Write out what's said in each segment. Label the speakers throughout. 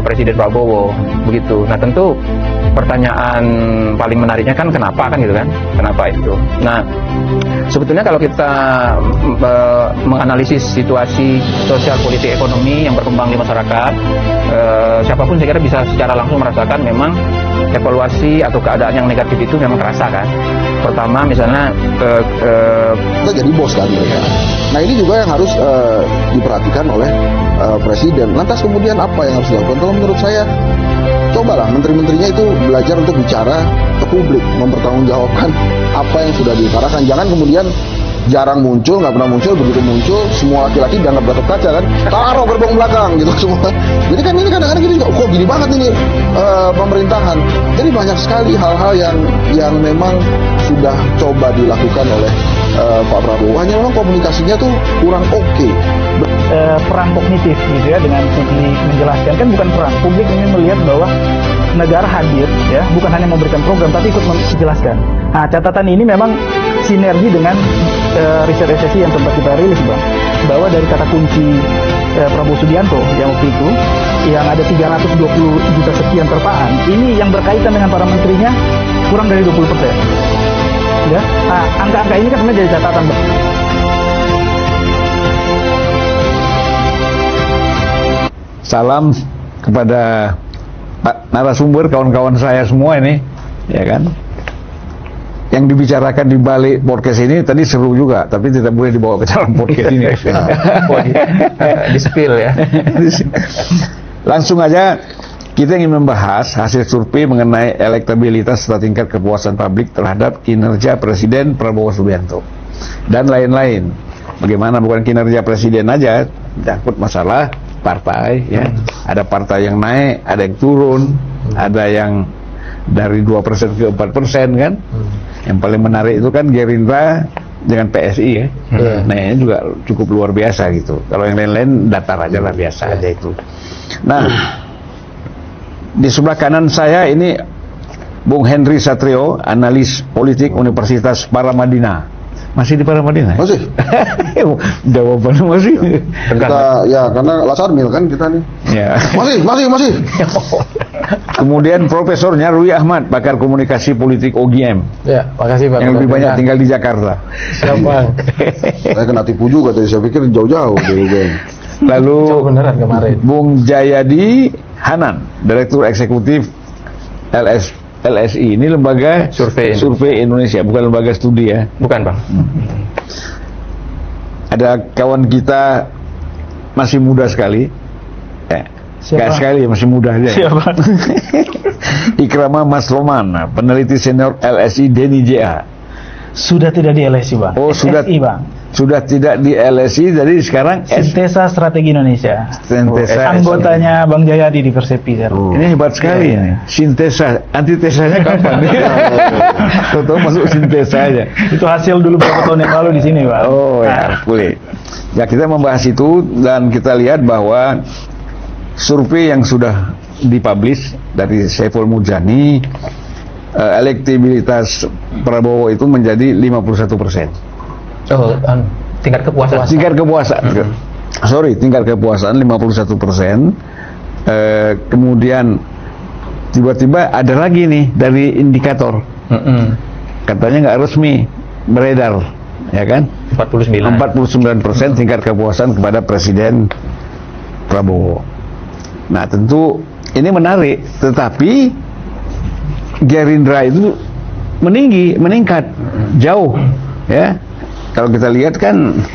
Speaker 1: Presiden Prabowo, begitu. Nah tentu pertanyaan paling menariknya kan kenapa kan gitu kan, kenapa itu. Nah sebetulnya kalau kita menganalisis situasi sosial, politik, ekonomi yang berkembang di masyarakat, siapapun saya kira bisa secara langsung merasakan memang evaluasi atau keadaan yang negatif itu memang terasa kan. Pertama misalnya
Speaker 2: kita jadi bos kan mereka. Nah ini juga yang harus diperhatikan oleh Presiden. Lantas kemudian apa yang harus dilakukan? Kalau menurut saya, cobalah menteri-menterinya itu belajar untuk bicara ke publik, mempertanggungjawabkan apa yang sudah diutarakan. Jangan kemudian jarang muncul, nggak pernah muncul, begitu muncul semua laki-laki dianggap Gatot Kaca kan, taruh gerbong belakang gitu semua. Jadi kan ini kadang-kadang gini juga, kok gini banget ini pemerintahan. Jadi banyak sekali hal-hal yang memang sudah coba dilakukan oleh Pak Prabowo. Hanya memang komunikasinya tuh kurang oke.
Speaker 3: Perang kognitif gitu ya, dengan publik menjelaskan, kan bukan perang. Publik ingin melihat bahwa negara hadir ya, bukan hanya memberikan program tapi ikut menjelaskan. Nah, catatan ini memang sinergi dengan riset resesi yang sempat kita rilis, Bang, bahwa dari kata kunci Prabowo Subianto yang waktu itu yang ada 320 juta sekian terpaan, ini yang berkaitan dengan para menterinya kurang dari 20%. Ya, nah, angka-angka ini kan sebenarnya jadi catatan, Bang.
Speaker 4: Salam kepada Pak narasumber, kawan-kawan saya semua ini, ya kan. Yang dibicarakan di balik podcast ini tadi seru juga, tapi tidak boleh dibawa ke dalam podcast ini.
Speaker 1: di spill ya.
Speaker 4: Langsung aja kita ingin membahas hasil survei mengenai elektabilitas serta tingkat kepuasan publik terhadap kinerja Presiden Prabowo Subianto dan lain-lain. Bagaimana bukan kinerja Presiden aja, menyangkut masalah partai ya. Ada partai yang naik, ada yang turun, ada yang dari 2% ke 4% kan. Yang paling menarik itu kan Gerindra dengan PSI ya. Nah ini juga cukup luar biasa gitu. Kalau yang lain-lain datar aja lah, biasa aja itu. Nah di sebelah kanan saya ini Bung Henry Satrio, analis politik Universitas Paramadina. Masih di Paramadina?
Speaker 2: Masih.
Speaker 4: Jawabannya masih.
Speaker 2: Kita ya karena Lasarmil kan kita nih.
Speaker 4: Ya.
Speaker 2: Masih.
Speaker 4: Kemudian Profesornya Rui Ahmad, pakar komunikasi politik UGM.
Speaker 5: Ya, makasih Pak.
Speaker 4: Yang lebih banyak tinggal di Jakarta.
Speaker 5: Siap Bang.
Speaker 2: Saya kena tipu juga tadi, saya pikir jauh-jauh dari UGM.
Speaker 4: Lalu
Speaker 5: Jauh beneran kemarin.
Speaker 4: Bung Jayadi Hanan, Direktur Eksekutif LSI. Ini lembaga survei Indonesia, bukan lembaga studi ya.
Speaker 1: Bukan, Bang.
Speaker 4: Ada kawan kita masih muda sekali. Gak sekali, masih muda aja.
Speaker 3: Siapa?
Speaker 4: Ikrama Masroman, peneliti senior LSI Deni JA.
Speaker 3: Sudah tidak di LSI, Bang.
Speaker 4: Oh,
Speaker 3: SSI, Bang.
Speaker 4: Sudah tidak di LSI, jadi sekarang
Speaker 3: Sintesa Strategi Indonesia.
Speaker 4: Sintesa.
Speaker 3: Anggotanya Bang Jayadi di Persepi.
Speaker 4: Ini hebat sekali ini. Sintesa, antitesanya kapan? Tahu masuk sintesa aja.
Speaker 3: Itu hasil dulu beberapa tahun yang lalu di sini, Pak.
Speaker 4: Oh ya, boleh. Ya kita membahas itu dan kita lihat bahwa survei yang sudah dipublish dari Saiful Mujani, elektabilitas Prabowo itu menjadi 51%.
Speaker 1: Oh, tingkat kepuasan.
Speaker 4: Tingkat kepuasan 51%. Kemudian tiba-tiba ada lagi nih dari indikator. Katanya nggak resmi beredar, ya kan? 49% tingkat kepuasan kepada Presiden Prabowo. Nah tentu ini menarik, tetapi Gerindra itu meningkat jauh, ya. Kalau kita lihat kan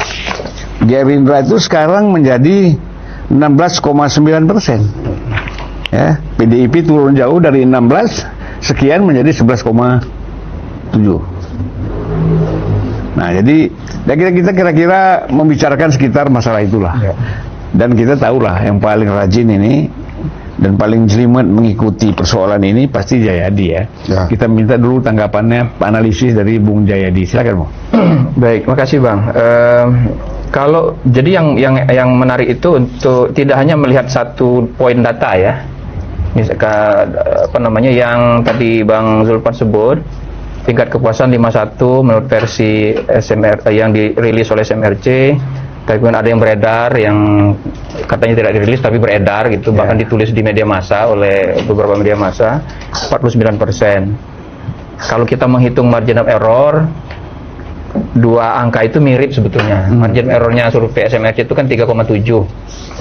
Speaker 4: Gerindra itu sekarang menjadi 16,9%. Ya, PDIP turun jauh dari 16 sekian menjadi 11,7. Nah, jadi kita kira-kira membicarakan sekitar masalah itulah. Dan kita tahulah yang paling rajin ini dan paling jelimet mengikuti persoalan ini pasti Jayadi ya. Kita minta dulu tanggapannya, analisis dari Bung Jayadi. Silakan, Bung.
Speaker 1: Baik, makasih Bang. Kalau jadi yang menarik itu untuk tidak hanya melihat satu poin data ya. Misalkan yang tadi Bang Zulfan sebut, tingkat kepuasan 51 menurut versi SMR yang dirilis oleh SMRC. Tapi kan ada yang beredar yang katanya tidak dirilis tapi beredar gitu, bahkan ditulis di media massa oleh beberapa media massa 49%. Kalau kita menghitung margin of error, dua angka itu mirip sebetulnya. Margin of errornya survei SMRC itu kan 3,7.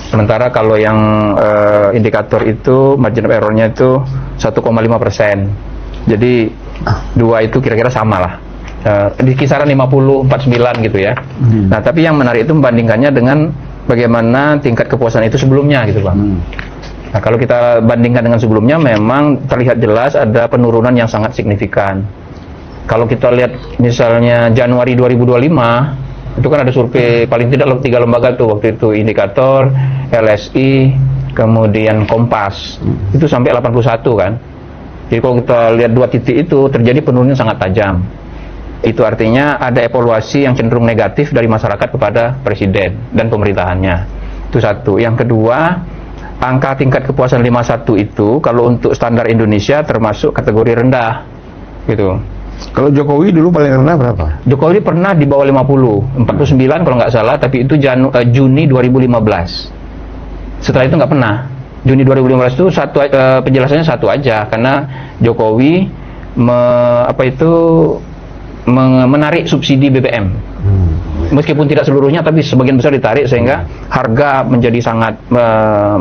Speaker 1: Sementara kalau yang indikator itu margin of errornya itu 1,5%. Jadi dua itu kira-kira sama lah. Di kisaran 50-49 gitu ya. Nah, tapi yang menarik itu membandingkannya dengan bagaimana tingkat kepuasan itu sebelumnya gitu, Bang. Nah, kalau kita bandingkan dengan sebelumnya memang terlihat jelas ada penurunan yang sangat signifikan. Kalau kita lihat misalnya Januari 2025, itu kan ada survei paling tidak 3 lembaga tuh waktu itu, Indikator, LSI, kemudian Kompas. Itu sampai 81 kan. Jadi kalau kita lihat dua titik itu terjadi penurunan sangat tajam. Itu artinya ada evaluasi yang cenderung negatif dari masyarakat kepada presiden dan pemerintahannya. Itu satu. Yang kedua, angka tingkat kepuasan 51 itu kalau untuk standar Indonesia termasuk kategori rendah. Gitu.
Speaker 4: Kalau Jokowi dulu paling rendah berapa?
Speaker 1: Jokowi pernah di bawah 50, 49 kalau nggak salah, tapi itu Juni 2015. Setelah itu nggak pernah. Juni 2015 itu penjelasannya satu aja, karena Jokowi menarik subsidi BBM. Meskipun tidak seluruhnya, tapi sebagian besar ditarik sehingga harga menjadi sangat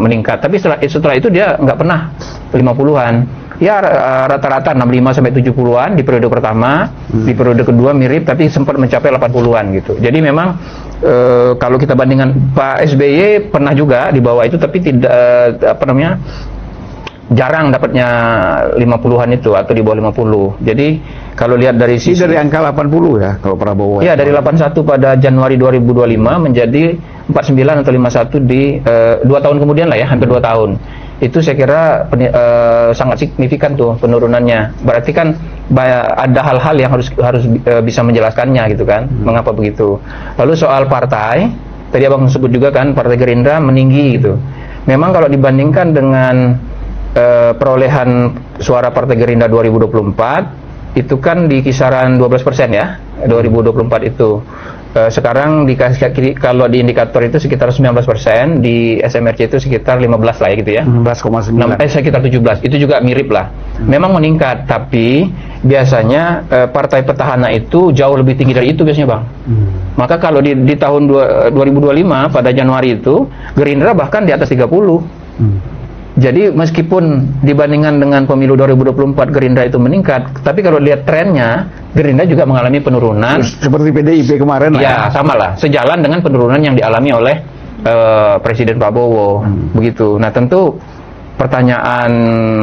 Speaker 1: meningkat. Tapi setelah itu dia nggak pernah 50-an. Ya rata-rata 65 sampai 70-an di periode pertama, di periode kedua mirip tapi sempat mencapai 80-an gitu. Jadi memang kalau kita bandingkan Pak SBY pernah juga di bawah itu, tapi tidak jarang dapatnya 50-an itu atau di bawah 50. Jadi kalau lihat dari sisi
Speaker 4: dari angka 80 ya kalau Prabowo.
Speaker 1: Ya, dari 81 pada Januari 2025 menjadi 49 atau 51 di 2 tahun kemudian lah ya, hampir 2 tahun. Itu saya kira sangat signifikan tuh penurunannya. Berarti kan ada hal-hal yang harus bisa menjelaskannya gitu kan, mengapa begitu. Lalu soal partai, tadi Abang sebut juga kan Partai Gerindra meninggi gitu. Memang kalau dibandingkan dengan perolehan suara Partai Gerindra 2024 itu kan di kisaran 12% ya, 2024 itu. Sekarang kalau di indikator itu sekitar 19%, di SMRC itu sekitar 15 lah ya gitu ya.
Speaker 4: 16,9.
Speaker 1: Sekitar 17. Itu juga mirip lah. Memang meningkat, tapi biasanya partai petahana itu jauh lebih tinggi dari itu biasanya, Bang. Maka kalau di tahun 2025 pada Januari itu Gerindra bahkan di atas 30. Jadi meskipun dibandingkan dengan pemilu 2024 Gerindra itu meningkat, tapi kalau lihat trennya Gerindra juga mengalami penurunan.
Speaker 4: Seperti PDIP kemarin lah
Speaker 1: ya. Sama lah, sejalan dengan penurunan yang dialami oleh Presiden Prabowo. Begitu. Nah tentu pertanyaan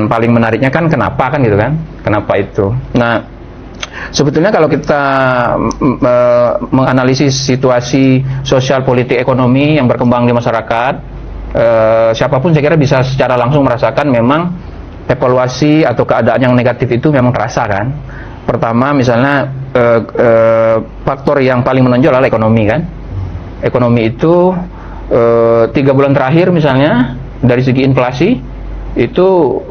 Speaker 1: paling menariknya kan kenapa kan gitu kan? Kenapa itu? Nah sebetulnya kalau kita menganalisis situasi sosial, politik, ekonomi yang berkembang di masyarakat, siapapun saya kira bisa secara langsung merasakan memang evaluasi atau keadaan yang negatif itu memang terasa kan. Pertama misalnya faktor yang paling menonjol adalah ekonomi kan. Ekonomi itu 3 bulan terakhir misalnya dari segi inflasi itu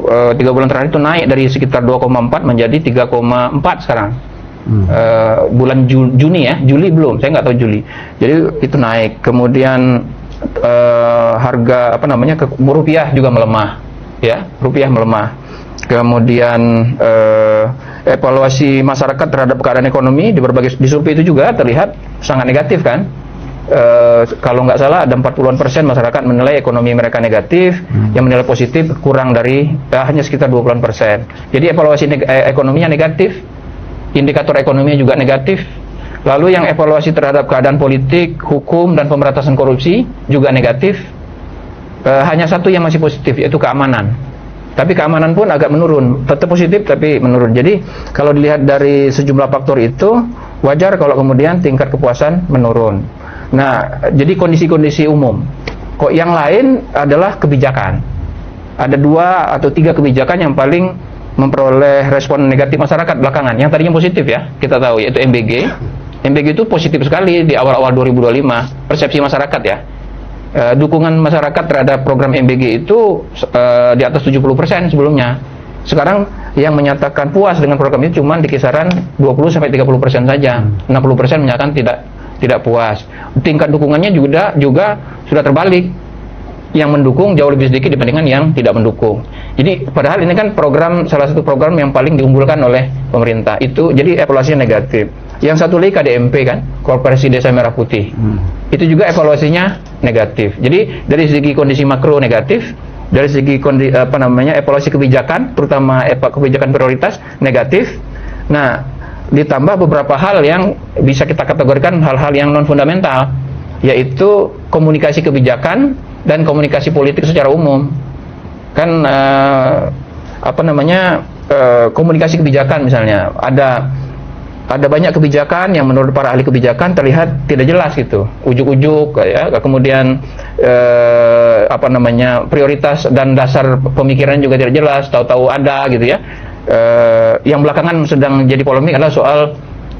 Speaker 1: 3 bulan terakhir itu naik dari sekitar 2,4 menjadi 3,4 sekarang. Bulan Juni ya, Juli belum, saya nggak tahu Juli. Jadi itu naik. Kemudian harga rupiah juga melemah ya, rupiah melemah. Kemudian evaluasi masyarakat terhadap keadaan ekonomi di survei itu juga terlihat sangat negatif kan. Kalau nggak salah ada 40% masyarakat menilai ekonomi mereka negatif, yang menilai positif kurang dari hanya sekitar 20%. Jadi evaluasi ekonominya negatif, indikator ekonominya juga negatif. Lalu yang evaluasi terhadap keadaan politik, hukum, dan pemberantasan korupsi juga negatif. Hanya satu yang masih positif, yaitu keamanan. Tapi keamanan pun agak menurun, tetap positif tapi menurun. Jadi kalau dilihat dari sejumlah faktor itu, wajar kalau kemudian tingkat kepuasan menurun. Nah, jadi kondisi-kondisi umum. Kok yang lain adalah kebijakan. Ada 2 atau 3 kebijakan yang paling memperoleh respon negatif masyarakat belakangan. Yang tadinya positif ya, kita tahu, yaitu MBG. MBG itu positif sekali di awal-awal 2025, persepsi masyarakat ya. Dukungan masyarakat terhadap program MBG itu di atas 70% sebelumnya. Sekarang yang menyatakan puas dengan program itu cuma di kisaran 20-30% saja. 60% menyatakan tidak tidak puas. Tingkat dukungannya juga sudah terbalik. Yang mendukung jauh lebih sedikit dibandingkan yang tidak mendukung. Jadi padahal ini kan salah satu program yang paling diunggulkan oleh pemerintah. Itu jadi evaluasinya negatif. Yang satu lagi KDMP kan, Koperasi Desa Merah Putih. Itu juga evaluasinya negatif. Jadi dari segi kondisi makro negatif, dari segi evaluasi kebijakan, terutama kebijakan prioritas negatif. Nah, ditambah beberapa hal yang bisa kita kategorikan hal-hal yang non fundamental, yaitu komunikasi kebijakan dan komunikasi politik secara umum. Kan komunikasi kebijakan misalnya ada banyak kebijakan yang menurut para ahli kebijakan terlihat tidak jelas gitu, ujuk-ujuk ya, kemudian prioritas dan dasar pemikiran juga tidak jelas, tahu-tahu ada gitu ya. Yang belakangan sedang jadi polemik adalah soal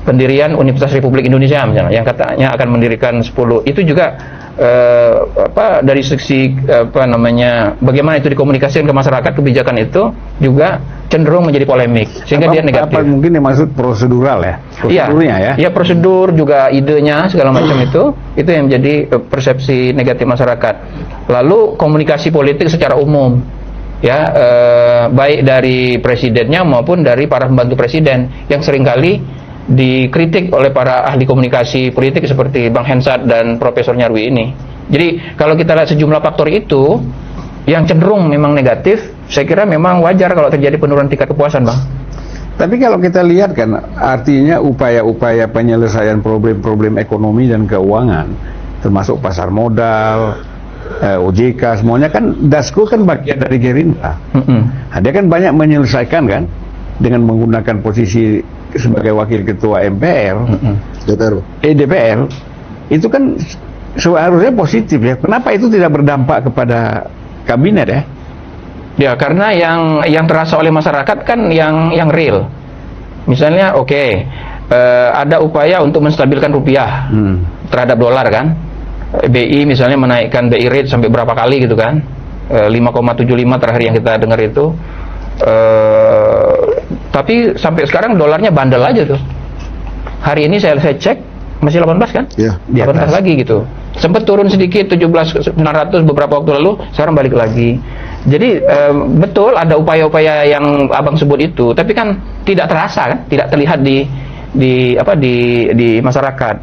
Speaker 1: pendirian Universitas Republik Indonesia misalnya, yang katanya akan mendirikan 10. Itu juga dari sisi bagaimana itu dikomunikasikan ke masyarakat, kebijakan itu juga cenderung menjadi polemik sehingga dia negatif.
Speaker 4: Apa mungkin yang maksud prosedural ya? Prosedurnya ya?
Speaker 1: Iya, prosedur juga idenya segala macam itu yang menjadi persepsi negatif masyarakat. Lalu komunikasi politik secara umum ya, baik dari presidennya maupun dari para pembantu presiden yang seringkali dikritik oleh para ahli komunikasi politik seperti Bang Hensat dan Profesor Nyarwi ini. Jadi kalau kita lihat sejumlah faktor itu yang cenderung memang negatif, saya kira memang wajar kalau terjadi penurunan tingkat kepuasan, Bang.
Speaker 4: Tapi kalau kita lihat kan, artinya upaya-upaya penyelesaian problem-problem ekonomi dan keuangan, termasuk pasar modal, OJK, semuanya kan, Dasko kan bagian dari Gerindra. Nah, dia kan banyak menyelesaikan kan, dengan menggunakan posisi sebagai wakil ketua MPR, DPR, itu kan seharusnya positif ya. Kenapa itu tidak berdampak kepada kabinet ya?
Speaker 1: Ya karena yang terasa oleh masyarakat kan yang real. Misalnya ada upaya untuk menstabilkan rupiah terhadap dolar kan. BI misalnya menaikkan BI rate sampai berapa kali gitu kan, 5,75 terakhir yang kita dengar itu. Tapi sampai sekarang dolarnya bandel aja tuh. Hari ini saya cek masih 18 kan?
Speaker 2: Iya.
Speaker 1: 18 lagi gitu. Sempat turun sedikit 17.900 beberapa waktu lalu, sekarang balik lagi. Jadi betul ada upaya-upaya yang Abang sebut itu, tapi kan tidak terasa kan, tidak terlihat di masyarakat.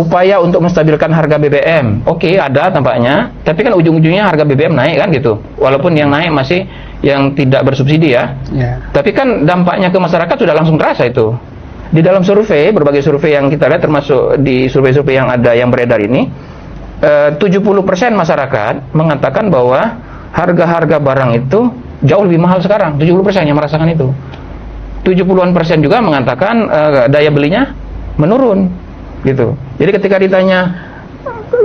Speaker 1: Upaya untuk menstabilkan harga BBM, ada tampaknya, tapi kan ujung-ujungnya harga BBM naik kan gitu. Walaupun yang naik masih yang tidak bersubsidi ya. Tapi kan dampaknya ke masyarakat sudah langsung terasa itu. Di dalam survei, berbagai survei yang kita lihat termasuk di survei-survei yang ada yang beredar ini, 70% masyarakat mengatakan bahwa harga-harga barang itu jauh lebih mahal sekarang. 70% yang merasakan itu. 70-an% juga mengatakan daya belinya menurun gitu. Jadi ketika ditanya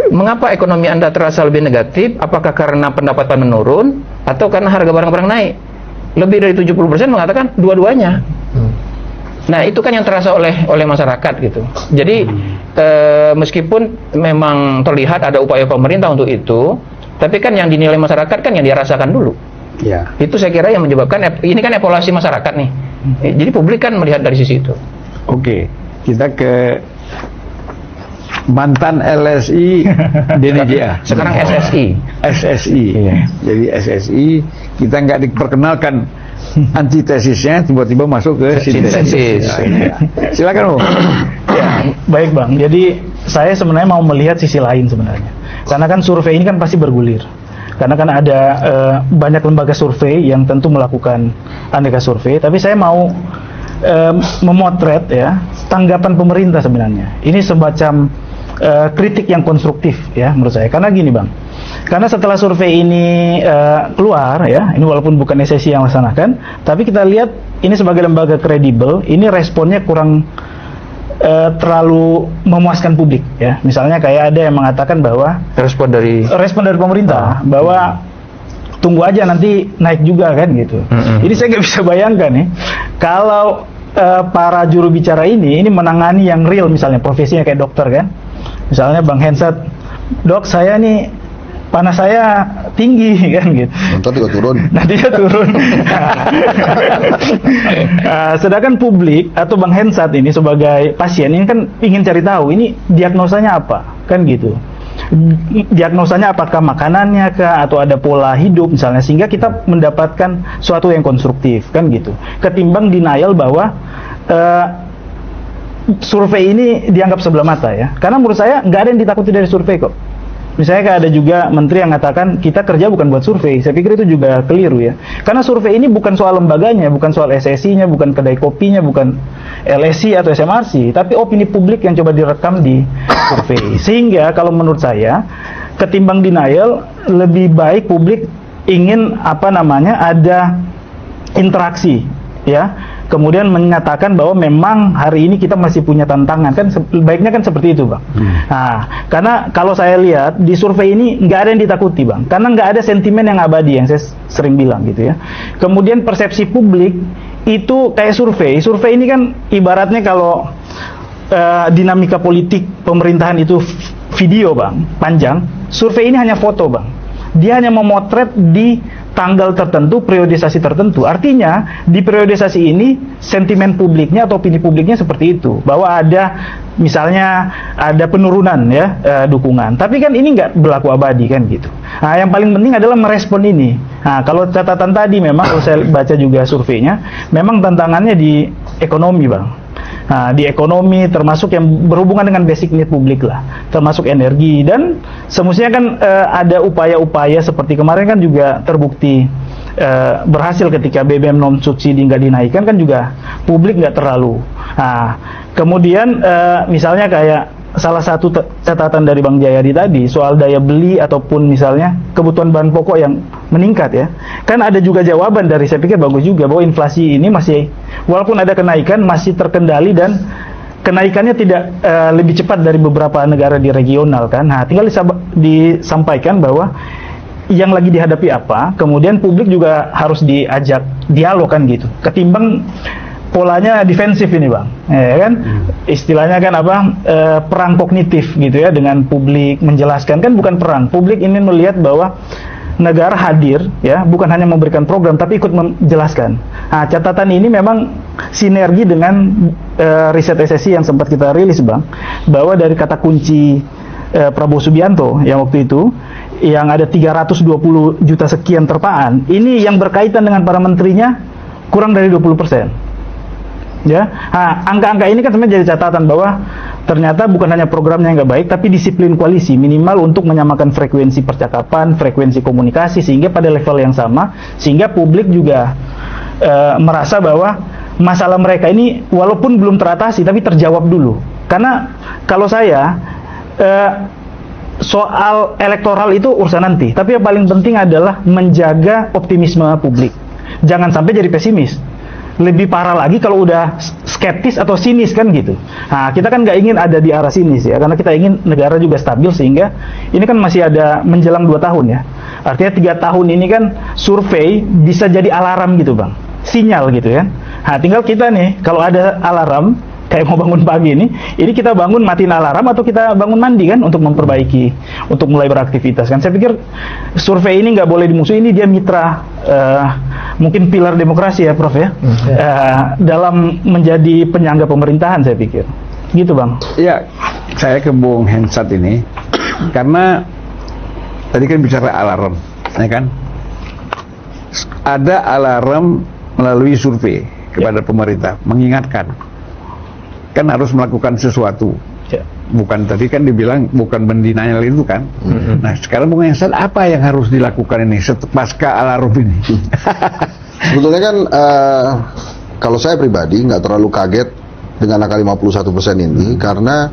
Speaker 1: mengapa ekonomi Anda terasa lebih negatif, apakah karena pendapatan menurun atau karena harga barang-barang naik, lebih dari 70% mengatakan dua-duanya. Nah itu kan yang terasa oleh masyarakat gitu. Jadi meskipun memang terlihat ada upaya pemerintah untuk itu, tapi kan yang dinilai masyarakat kan yang dia rasakan dulu.
Speaker 4: Ya.
Speaker 1: Itu saya kira yang menyebabkan ini kan evaluasi masyarakat nih. Jadi publik kan melihat dari sisi itu.
Speaker 4: Oke, kita ke mantan LSI DNGA.
Speaker 1: Sekarang SSI.
Speaker 4: SSI.
Speaker 3: Iya.
Speaker 4: Jadi SSI kita nggak diperkenalkan antitesisnya, tiba-tiba masuk ke sintesis. Ya. Silakan, Bu.
Speaker 3: Ya, baik Bang. Jadi saya sebenarnya mau melihat sisi lain sebenarnya. Karena kan survei ini kan pasti bergulir. Karena kan ada banyak lembaga survei yang tentu melakukan aneka survei, tapi saya mau memotret ya tanggapan pemerintah sebenarnya. Ini semacam kritik yang konstruktif ya menurut saya. Karena gini Bang, karena setelah survei ini keluar ya, ini walaupun bukan SSI yang melaksanakan, tapi kita lihat ini sebagai lembaga kredibel, ini responnya kurang terlalu memuaskan publik ya. Misalnya kayak ada yang mengatakan bahwa respon dari pemerintah bahwa tunggu aja nanti naik juga kan gitu. Ini saya nggak bisa bayangkan nih kalau para juru bicara ini menangani yang real, misalnya profesinya kayak dokter kan. Misalnya Bang Hensat, dok saya nih panas saya tinggi kan gitu.
Speaker 2: Ntar juga turun.
Speaker 3: Nanti dia turun. Sedangkan publik atau Bang Hensat ini sebagai pasien ini kan ingin cari tahu ini diagnosanya apa, kan gitu. Diagnosanya apakah makanannya kah atau ada pola hidup misalnya, sehingga kita mendapatkan suatu yang konstruktif, kan gitu. Ketimbang denial bahwa survei ini dianggap sebelah mata ya. Karena menurut saya nggak ada yang ditakuti dari survei kok. Misalnya kayak ada juga menteri yang mengatakan kita kerja bukan buat survei. Saya pikir itu juga keliru ya. Karena survei ini bukan soal lembaganya, bukan soal SSI-nya, bukan kedai kopinya, bukan LSI atau SMRC, tapi opini publik yang coba direkam di survei. Sehingga kalau menurut saya, ketimbang denial, lebih baik publik ingin ada interaksi ya. Kemudian menyatakan bahwa memang hari ini kita masih punya tantangan, kan baiknya kan seperti itu, Bang. Nah, karena kalau saya lihat di survei ini nggak ada yang ditakuti, Bang, karena nggak ada sentimen yang abadi yang saya sering bilang gitu ya. Kemudian persepsi publik itu kayak survei ini kan ibaratnya kalau dinamika politik pemerintahan itu video, Bang, panjang, survei ini hanya foto, Bang. Dia hanya memotret di tanggal tertentu, periodisasi tertentu. Artinya di periodisasi ini sentimen publiknya atau opini publiknya seperti itu, bahwa ada misalnya ada penurunan ya dukungan. Tapi kan ini nggak berlaku abadi kan gitu. Nah, yang paling penting adalah merespon ini. Nah, kalau catatan tadi memang kalau saya baca juga surveinya, memang tantangannya di ekonomi, Bang. Nah, di ekonomi termasuk yang berhubungan dengan basic need publik lah, termasuk energi, dan semestinya kan ada upaya-upaya seperti kemarin kan juga terbukti berhasil ketika BBM non subsidi nggak dinaikkan kan juga publik nggak terlalu. Nah, kemudian misalnya kayak salah satu catatan dari Bang Jayadi tadi soal daya beli ataupun misalnya kebutuhan bahan pokok yang meningkat ya, kan ada juga jawaban dari, saya pikir bagus juga, bahwa inflasi ini masih, walaupun ada kenaikan, masih terkendali dan kenaikannya tidak lebih cepat dari beberapa negara di regional kan. Nah, tinggal disampaikan bahwa yang lagi dihadapi apa, kemudian publik juga harus diajak dialog kan gitu, ketimbang polanya defensif ini, Bang, ya kan? Istilahnya kan perang kognitif gitu ya, dengan publik menjelaskan, kan bukan perang. Publik ingin melihat bahwa negara hadir ya, bukan hanya memberikan program tapi ikut menjelaskan. Nah, catatan ini memang sinergi dengan riset SSI yang sempat kita rilis, Bang, bahwa dari kata kunci Prabowo Subianto yang waktu itu yang ada 320 juta sekian terpaan, ini yang berkaitan dengan para menterinya kurang dari 20%. Ya, nah, angka-angka ini kan sebenarnya jadi catatan bahwa ternyata bukan hanya programnya yang nggak baik, tapi disiplin koalisi minimal untuk menyamakan frekuensi percakapan, frekuensi komunikasi, sehingga pada level yang sama, sehingga publik juga merasa bahwa masalah mereka ini walaupun belum teratasi, tapi terjawab dulu. Karena kalau saya soal elektoral itu urusan nanti, tapi yang paling penting adalah menjaga optimisme publik. Jangan sampai jadi pesimis. Lebih parah lagi kalau udah skeptis atau sinis kan gitu. Nah, kita kan nggak ingin ada di arah sinis ya, karena kita ingin negara juga stabil, sehingga ini kan masih ada menjelang 2 tahun ya. Artinya 3 tahun ini kan survei bisa jadi alarm gitu, Bang, sinyal gitu ya. Nah, tinggal kita nih kalau ada alarm kayak mau bangun pagi ini kita bangun matiin alarm atau kita bangun mandi kan untuk memperbaiki, untuk mulai beraktivitas kan. Saya pikir survei ini nggak boleh dimusuhi, ini dia mitra, mungkin pilar demokrasi ya, Prof ya, dalam menjadi penyangga pemerintahan, saya pikir gitu, Bang.
Speaker 4: Ya, saya ke Bung Hensat ini karena tadi kan bicara alarm, ya kan? Ada alarm melalui survei kepada pemerintah, mengingatkan kan harus melakukan sesuatu. Bukan, tadi kan dibilang bukan mendenial itu kan. Nah, sekarang Bung Hensat, apa yang harus dilakukan ini pasca alarm ini?
Speaker 2: Sebetulnya kan kalau saya pribadi nggak terlalu kaget dengan angka 51% ini, karena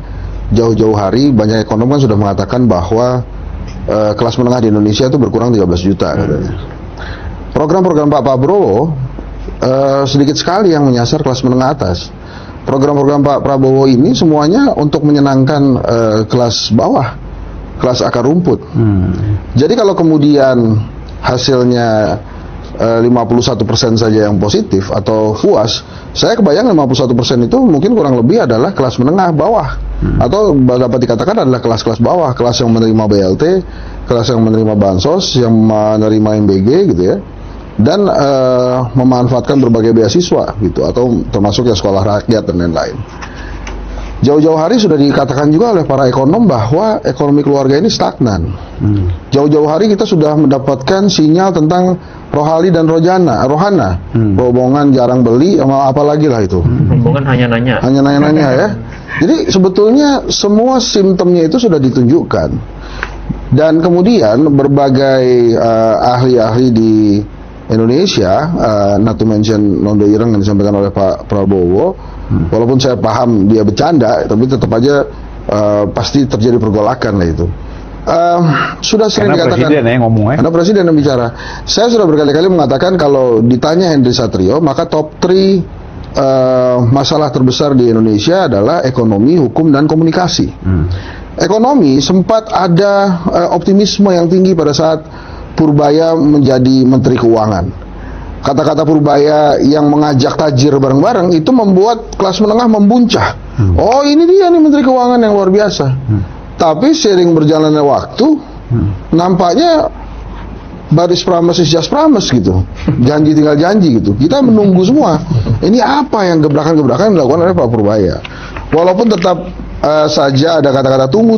Speaker 2: jauh-jauh hari banyak ekonom kan sudah mengatakan bahwa kelas menengah di Indonesia itu berkurang 13 juta katanya. Program-program Pak Prabowo sedikit sekali yang menyasar kelas menengah atas. Program-program Pak Prabowo ini semuanya untuk menyenangkan kelas bawah, kelas akar rumput. Jadi kalau kemudian hasilnya 51% saja yang positif atau puas, saya kebayang 51% itu mungkin kurang lebih adalah kelas menengah bawah, atau dapat dikatakan adalah kelas-kelas bawah, kelas yang menerima BLT, kelas yang menerima bansos, yang menerima MBG gitu ya, dan memanfaatkan berbagai beasiswa gitu, atau termasuk ya sekolah rakyat dan lain-lain. Jauh-jauh hari sudah dikatakan juga oleh para ekonom bahwa ekonomi keluarga ini stagnan. Jauh-jauh hari kita sudah mendapatkan sinyal tentang rohali dan rohana. Rombongan jarang beli, apalagi lah itu.
Speaker 1: Rombongan hanya nanya.
Speaker 2: Hanya nanya-nanya ya. Jadi sebetulnya semua simptomnya itu sudah ditunjukkan. Dan kemudian berbagai ahli-ahli di Indonesia, not to mention Nondo Ireng yang disampaikan oleh Pak Prabowo, walaupun saya paham dia bercanda, tapi tetap aja pasti terjadi pergolakan lah itu. Sudah sering
Speaker 4: Karena
Speaker 2: dikatakan,
Speaker 4: presiden yang ngomong,
Speaker 2: karena presiden yang bicara. Saya sudah berkali-kali mengatakan kalau ditanya Henry Satrio, maka top 3 masalah terbesar di Indonesia adalah ekonomi, hukum, dan komunikasi. Ekonomi sempat ada optimisme yang tinggi pada saat Purbaya menjadi Menteri Keuangan. Kata-kata Purbaya yang mengajak tajir bareng-bareng itu membuat kelas menengah membuncah. Oh, ini dia nih Menteri Keuangan yang luar biasa. Tapi seiring berjalannya waktu, nampaknya baris promises just promise gitu. Janji tinggal janji gitu. Kita menunggu semua. Ini apa yang gebrakan-gebrakan dilakukan oleh Pak Purbaya. Walaupun tetap saja ada kata-kata tunggu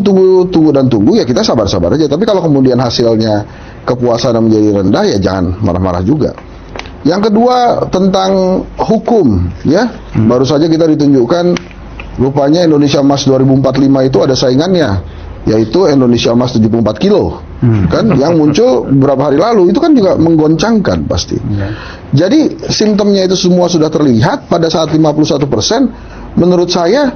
Speaker 2: dan tunggu, ya kita sabar-sabar aja. Tapi kalau kemudian hasilnya kepuasan menjadi rendah, ya jangan marah-marah juga. Yang kedua tentang hukum, ya. Baru saja kita ditunjukkan rupanya Indonesia Emas 2045 itu ada saingannya, yaitu Indonesia Emas 74 kilo. Kan yang muncul beberapa hari lalu itu kan juga menggoncangkan pasti. Jadi simptomnya itu semua sudah terlihat pada saat 51%. Menurut saya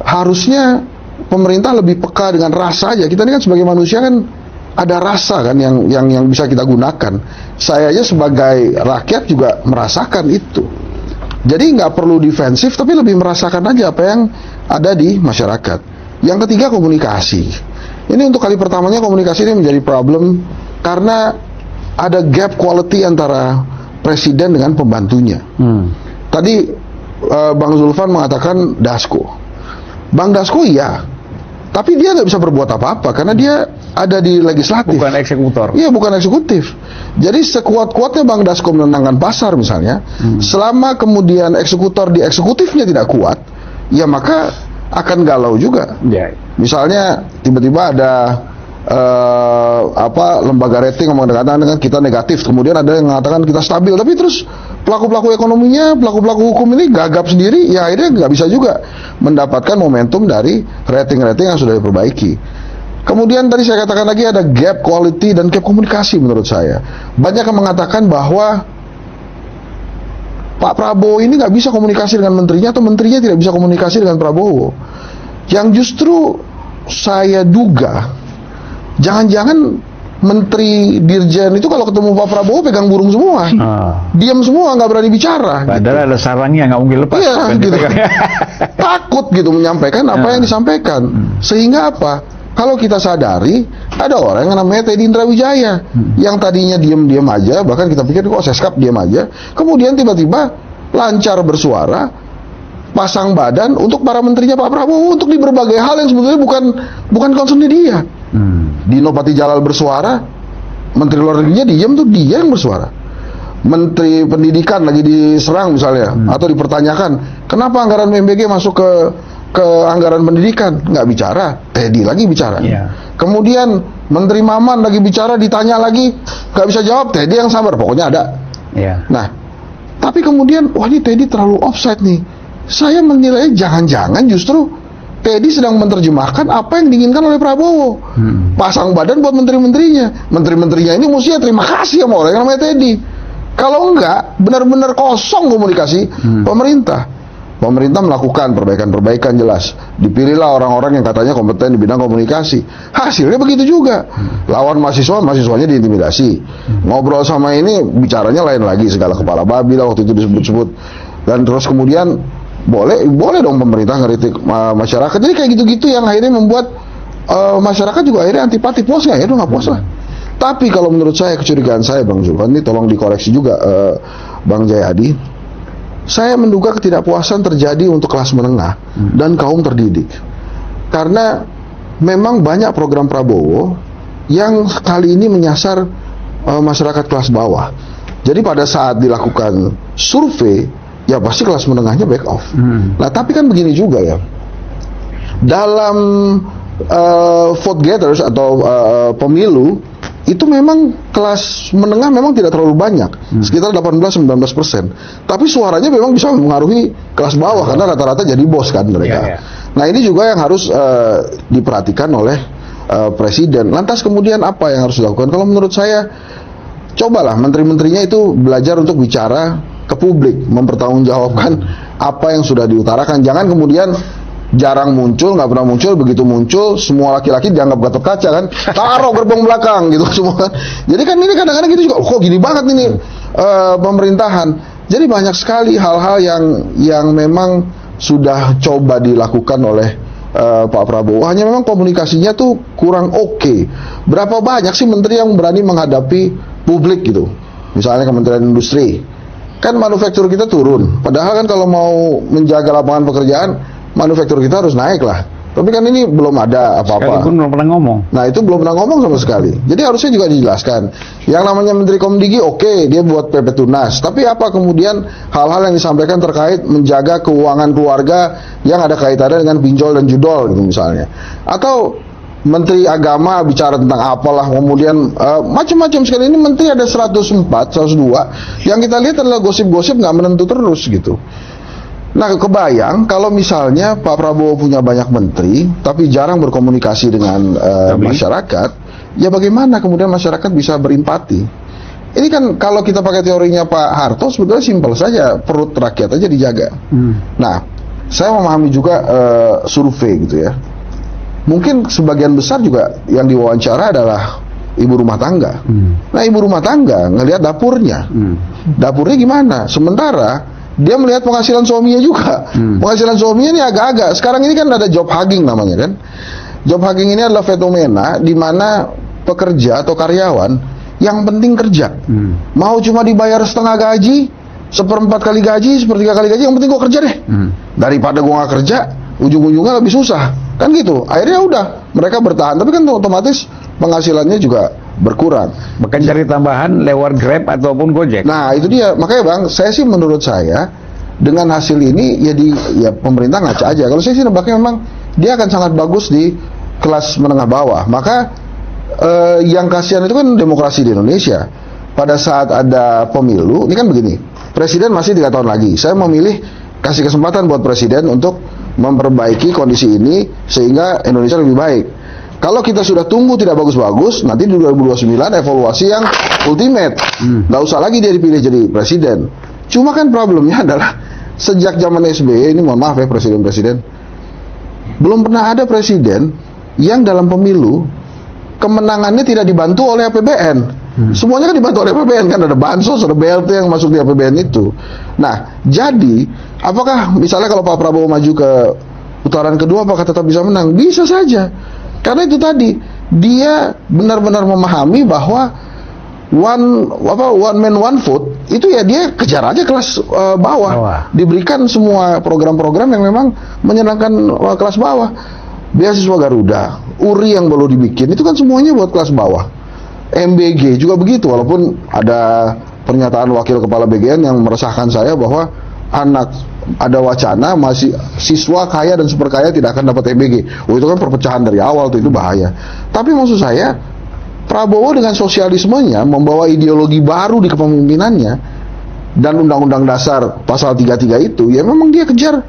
Speaker 2: harusnya pemerintah lebih peka dengan rasa aja. Kita ini kan sebagai manusia kan ada rasa kan yang bisa kita gunakan. Saya aja sebagai rakyat juga merasakan itu. Jadi nggak perlu defensif, tapi lebih merasakan aja apa yang ada di masyarakat. Yang ketiga, komunikasi. Ini untuk kali pertamanya komunikasi ini menjadi problem karena ada gap quality antara presiden dengan pembantunya. Tadi Bang Zulfan mengatakan Dasko. Bang Dasko iya, tapi dia nggak bisa berbuat apa-apa karena dia ada di legislatif.
Speaker 4: Bukan eksekutor.
Speaker 2: Iya, bukan eksekutif. Jadi sekuat-kuatnya Bang Dasko menenangkan pasar misalnya, selama kemudian eksekutor di eksekutifnya tidak kuat, ya maka akan galau juga.
Speaker 4: Ya.
Speaker 2: Misalnya tiba-tiba ada lembaga rating yang mengatakan kita negatif, kemudian ada yang mengatakan kita stabil, tapi terus pelaku-pelaku ekonominya, pelaku-pelaku hukum ini gagap sendiri, ya akhirnya nggak bisa juga mendapatkan momentum dari rating-rating yang sudah diperbaiki. Kemudian tadi saya katakan lagi ada gap quality dan gap komunikasi menurut saya. Banyak yang mengatakan bahwa Pak Prabowo ini nggak bisa komunikasi dengan menterinya, atau menterinya tidak bisa komunikasi dengan Prabowo. Yang justru saya duga, jangan-jangan menteri dirjen itu kalau ketemu Pak Prabowo pegang burung semua, diam semua, nggak berani bicara.
Speaker 4: Padahal ada sarangnya, nggak mungkin lepas.
Speaker 2: Iya, gitu. Takut gitu menyampaikan apa yang disampaikan. Sehingga apa? Kalau kita sadari, ada orang yang namanya Teddy Indra Wijaya, yang tadinya diam-diam aja, bahkan kita pikir kok seskap diam aja, kemudian tiba-tiba lancar bersuara, pasang badan untuk para menterinya Pak Prabowo untuk di berbagai hal yang sebetulnya bukan concernnya dia. Dino Patijalal bersuara, Menteri Luar Negerinya diam, tuh dia yang bersuara. Menteri Pendidikan lagi diserang misalnya, atau dipertanyakan, kenapa anggaran MBG masuk ke anggaran pendidikan, nggak bicara, Teddy lagi bicara. Kemudian Menteri Maman lagi bicara, ditanya lagi nggak bisa jawab, Teddy yang sabar, pokoknya ada. Nah, tapi kemudian wah ini Teddy terlalu offside nih. Saya menilai jangan-jangan justru Teddy sedang menerjemahkan apa yang diinginkan oleh Prabowo. Pasang badan buat menteri-menterinya. Menteri-menterinya ini mestinya terima kasih sama orang yang namanya Teddy. Kalau enggak, benar-benar kosong komunikasi pemerintah. Pemerintah melakukan perbaikan-perbaikan jelas. Dipilihlah orang-orang yang katanya kompeten di bidang komunikasi. Hasilnya begitu juga. Lawan mahasiswa, mahasiswanya diintimidasi. Ngobrol sama ini, bicaranya lain lagi. Segala kepala babi lah waktu itu disebut-sebut. Dan terus kemudian boleh dong pemerintah ngeritik masyarakat. Jadi kayak gitu-gitu yang akhirnya membuat masyarakat juga akhirnya antipati. Puas nggak ya? Nggak puas lah. Tapi kalau menurut saya, kecurigaan saya Bang Zulfan, ini tolong dikoreksi juga Bang Jayadi. Saya menduga ketidakpuasan terjadi untuk kelas menengah dan kaum terdidik. Karena memang banyak program Prabowo yang kali ini menyasar masyarakat kelas bawah. Jadi pada saat dilakukan survei, ya pasti kelas menengahnya back off. Nah, tapi kan begini juga ya, dalam vote getters atau pemilu itu memang kelas menengah memang tidak terlalu banyak, sekitar 18-19%. Tapi suaranya memang bisa mempengaruhi kelas bawah karena rata-rata jadi bos kan mereka. Nah, ini juga yang harus diperhatikan oleh presiden. Lantas kemudian apa yang harus dilakukan? Kalau menurut saya, cobalah menteri-menterinya itu belajar untuk bicara ke publik, mempertanggungjawabkan apa yang sudah diutarakan. Jangan kemudian jarang muncul, nggak pernah muncul, begitu muncul semua laki-laki dianggap gatot kaca kan, taruh gerbong belakang gitu semua kan. Jadi kan ini kadang-kadang gitu juga, kok gini banget ini pemerintahan. Jadi banyak sekali hal-hal yang memang sudah coba dilakukan oleh Pak Prabowo, hanya memang komunikasinya tuh kurang oke. Berapa banyak sih menteri yang berani menghadapi publik gitu? Misalnya Kementerian Industri, kan manufaktur kita turun. Padahal kan kalau mau menjaga lapangan pekerjaan, manufaktur kita harus naik lah. Tapi kan ini belum ada apa-apa.
Speaker 4: Sekalipun belum pernah ngomong.
Speaker 2: Nah, itu belum pernah ngomong sama sekali. Jadi harusnya juga dijelaskan. Yang namanya Menteri Komdigi, oke, dia buat PP Tunas. Tapi apa kemudian hal-hal yang disampaikan terkait menjaga keuangan keluarga yang ada kaitannya dengan pinjol dan judol gitu misalnya. Atau Menteri Agama bicara tentang apalah, kemudian macam-macam sekali. Ini menteri ada 104, 102. Yang kita lihat adalah gosip-gosip nggak menentu terus gitu. Nah, kebayang kalau misalnya Pak Prabowo punya banyak menteri, tapi jarang berkomunikasi dengan masyarakat, ya bagaimana kemudian masyarakat bisa berempati? Ini kan kalau kita pakai teorinya Pak Harto, sebetulnya simpel saja, perut rakyat aja dijaga. Nah, saya memahami juga survei gitu ya. Mungkin sebagian besar juga yang diwawancara adalah ibu rumah tangga. Nah, ibu rumah tangga ngelihat dapurnya. Dapurnya gimana? Sementara dia melihat penghasilan suaminya juga. Penghasilan suaminya ini agak-agak. Sekarang ini kan ada job hugging namanya kan. Job hugging ini adalah fenomena di mana pekerja atau karyawan yang penting kerja. Mau cuma dibayar setengah gaji, 1/4 kali gaji, 1/3 kali gaji, yang penting gua kerja deh. Daripada gua nggak kerja, ujung-ujungnya lebih susah. Kan gitu. Akhirnya udah mereka bertahan. Tapi kan otomatis penghasilannya juga berkurang.
Speaker 4: Bahkan cari tambahan lewat Grab ataupun Gojek.
Speaker 2: Nah, itu dia. Makanya Bang, menurut saya dengan hasil ini ya pemerintah ngaca aja. Kalau saya sih nebaknya memang dia akan sangat bagus di kelas menengah bawah. Maka yang kasihan itu kan demokrasi di Indonesia. Pada saat ada pemilu, ini kan begini. Presiden masih 3 tahun lagi. Saya memilih kasih kesempatan buat presiden untuk memperbaiki kondisi ini sehingga Indonesia lebih baik. Kalau kita sudah tunggu tidak bagus-bagus, nanti di 2029 evaluasi yang ultimate. Nggak usah lagi dia dipilih jadi presiden. Cuma kan problemnya adalah sejak zaman SBY, ini mohon maaf ya presiden-presiden, belum pernah ada presiden yang dalam pemilu kemenangannya tidak dibantu oleh APBN. Semuanya kan dibantu oleh APBN, kan ada bansos, ada BLT yang masuk di APBN itu. Nah, jadi apakah misalnya kalau Pak Prabowo maju ke putaran kedua apakah tetap bisa menang? Bisa saja. Karena itu tadi dia benar-benar memahami bahwa one man one vote itu ya dia kejar aja kelas bawah. Diberikan semua program-program yang memang menyenangkan kelas bawah. Beasiswa Garuda, URI yang baru dibikin itu kan semuanya buat kelas bawah. MBG juga begitu, walaupun ada pernyataan wakil kepala BGN yang meresahkan saya bahwa ada wacana masih siswa kaya dan super kaya tidak akan dapat MBG. Oh, itu kan perpecahan dari awal tuh, itu bahaya. Tapi maksud saya Prabowo dengan sosialismenya membawa ideologi baru di kepemimpinannya dan Undang-Undang Dasar pasal 33 itu ya memang dia kejar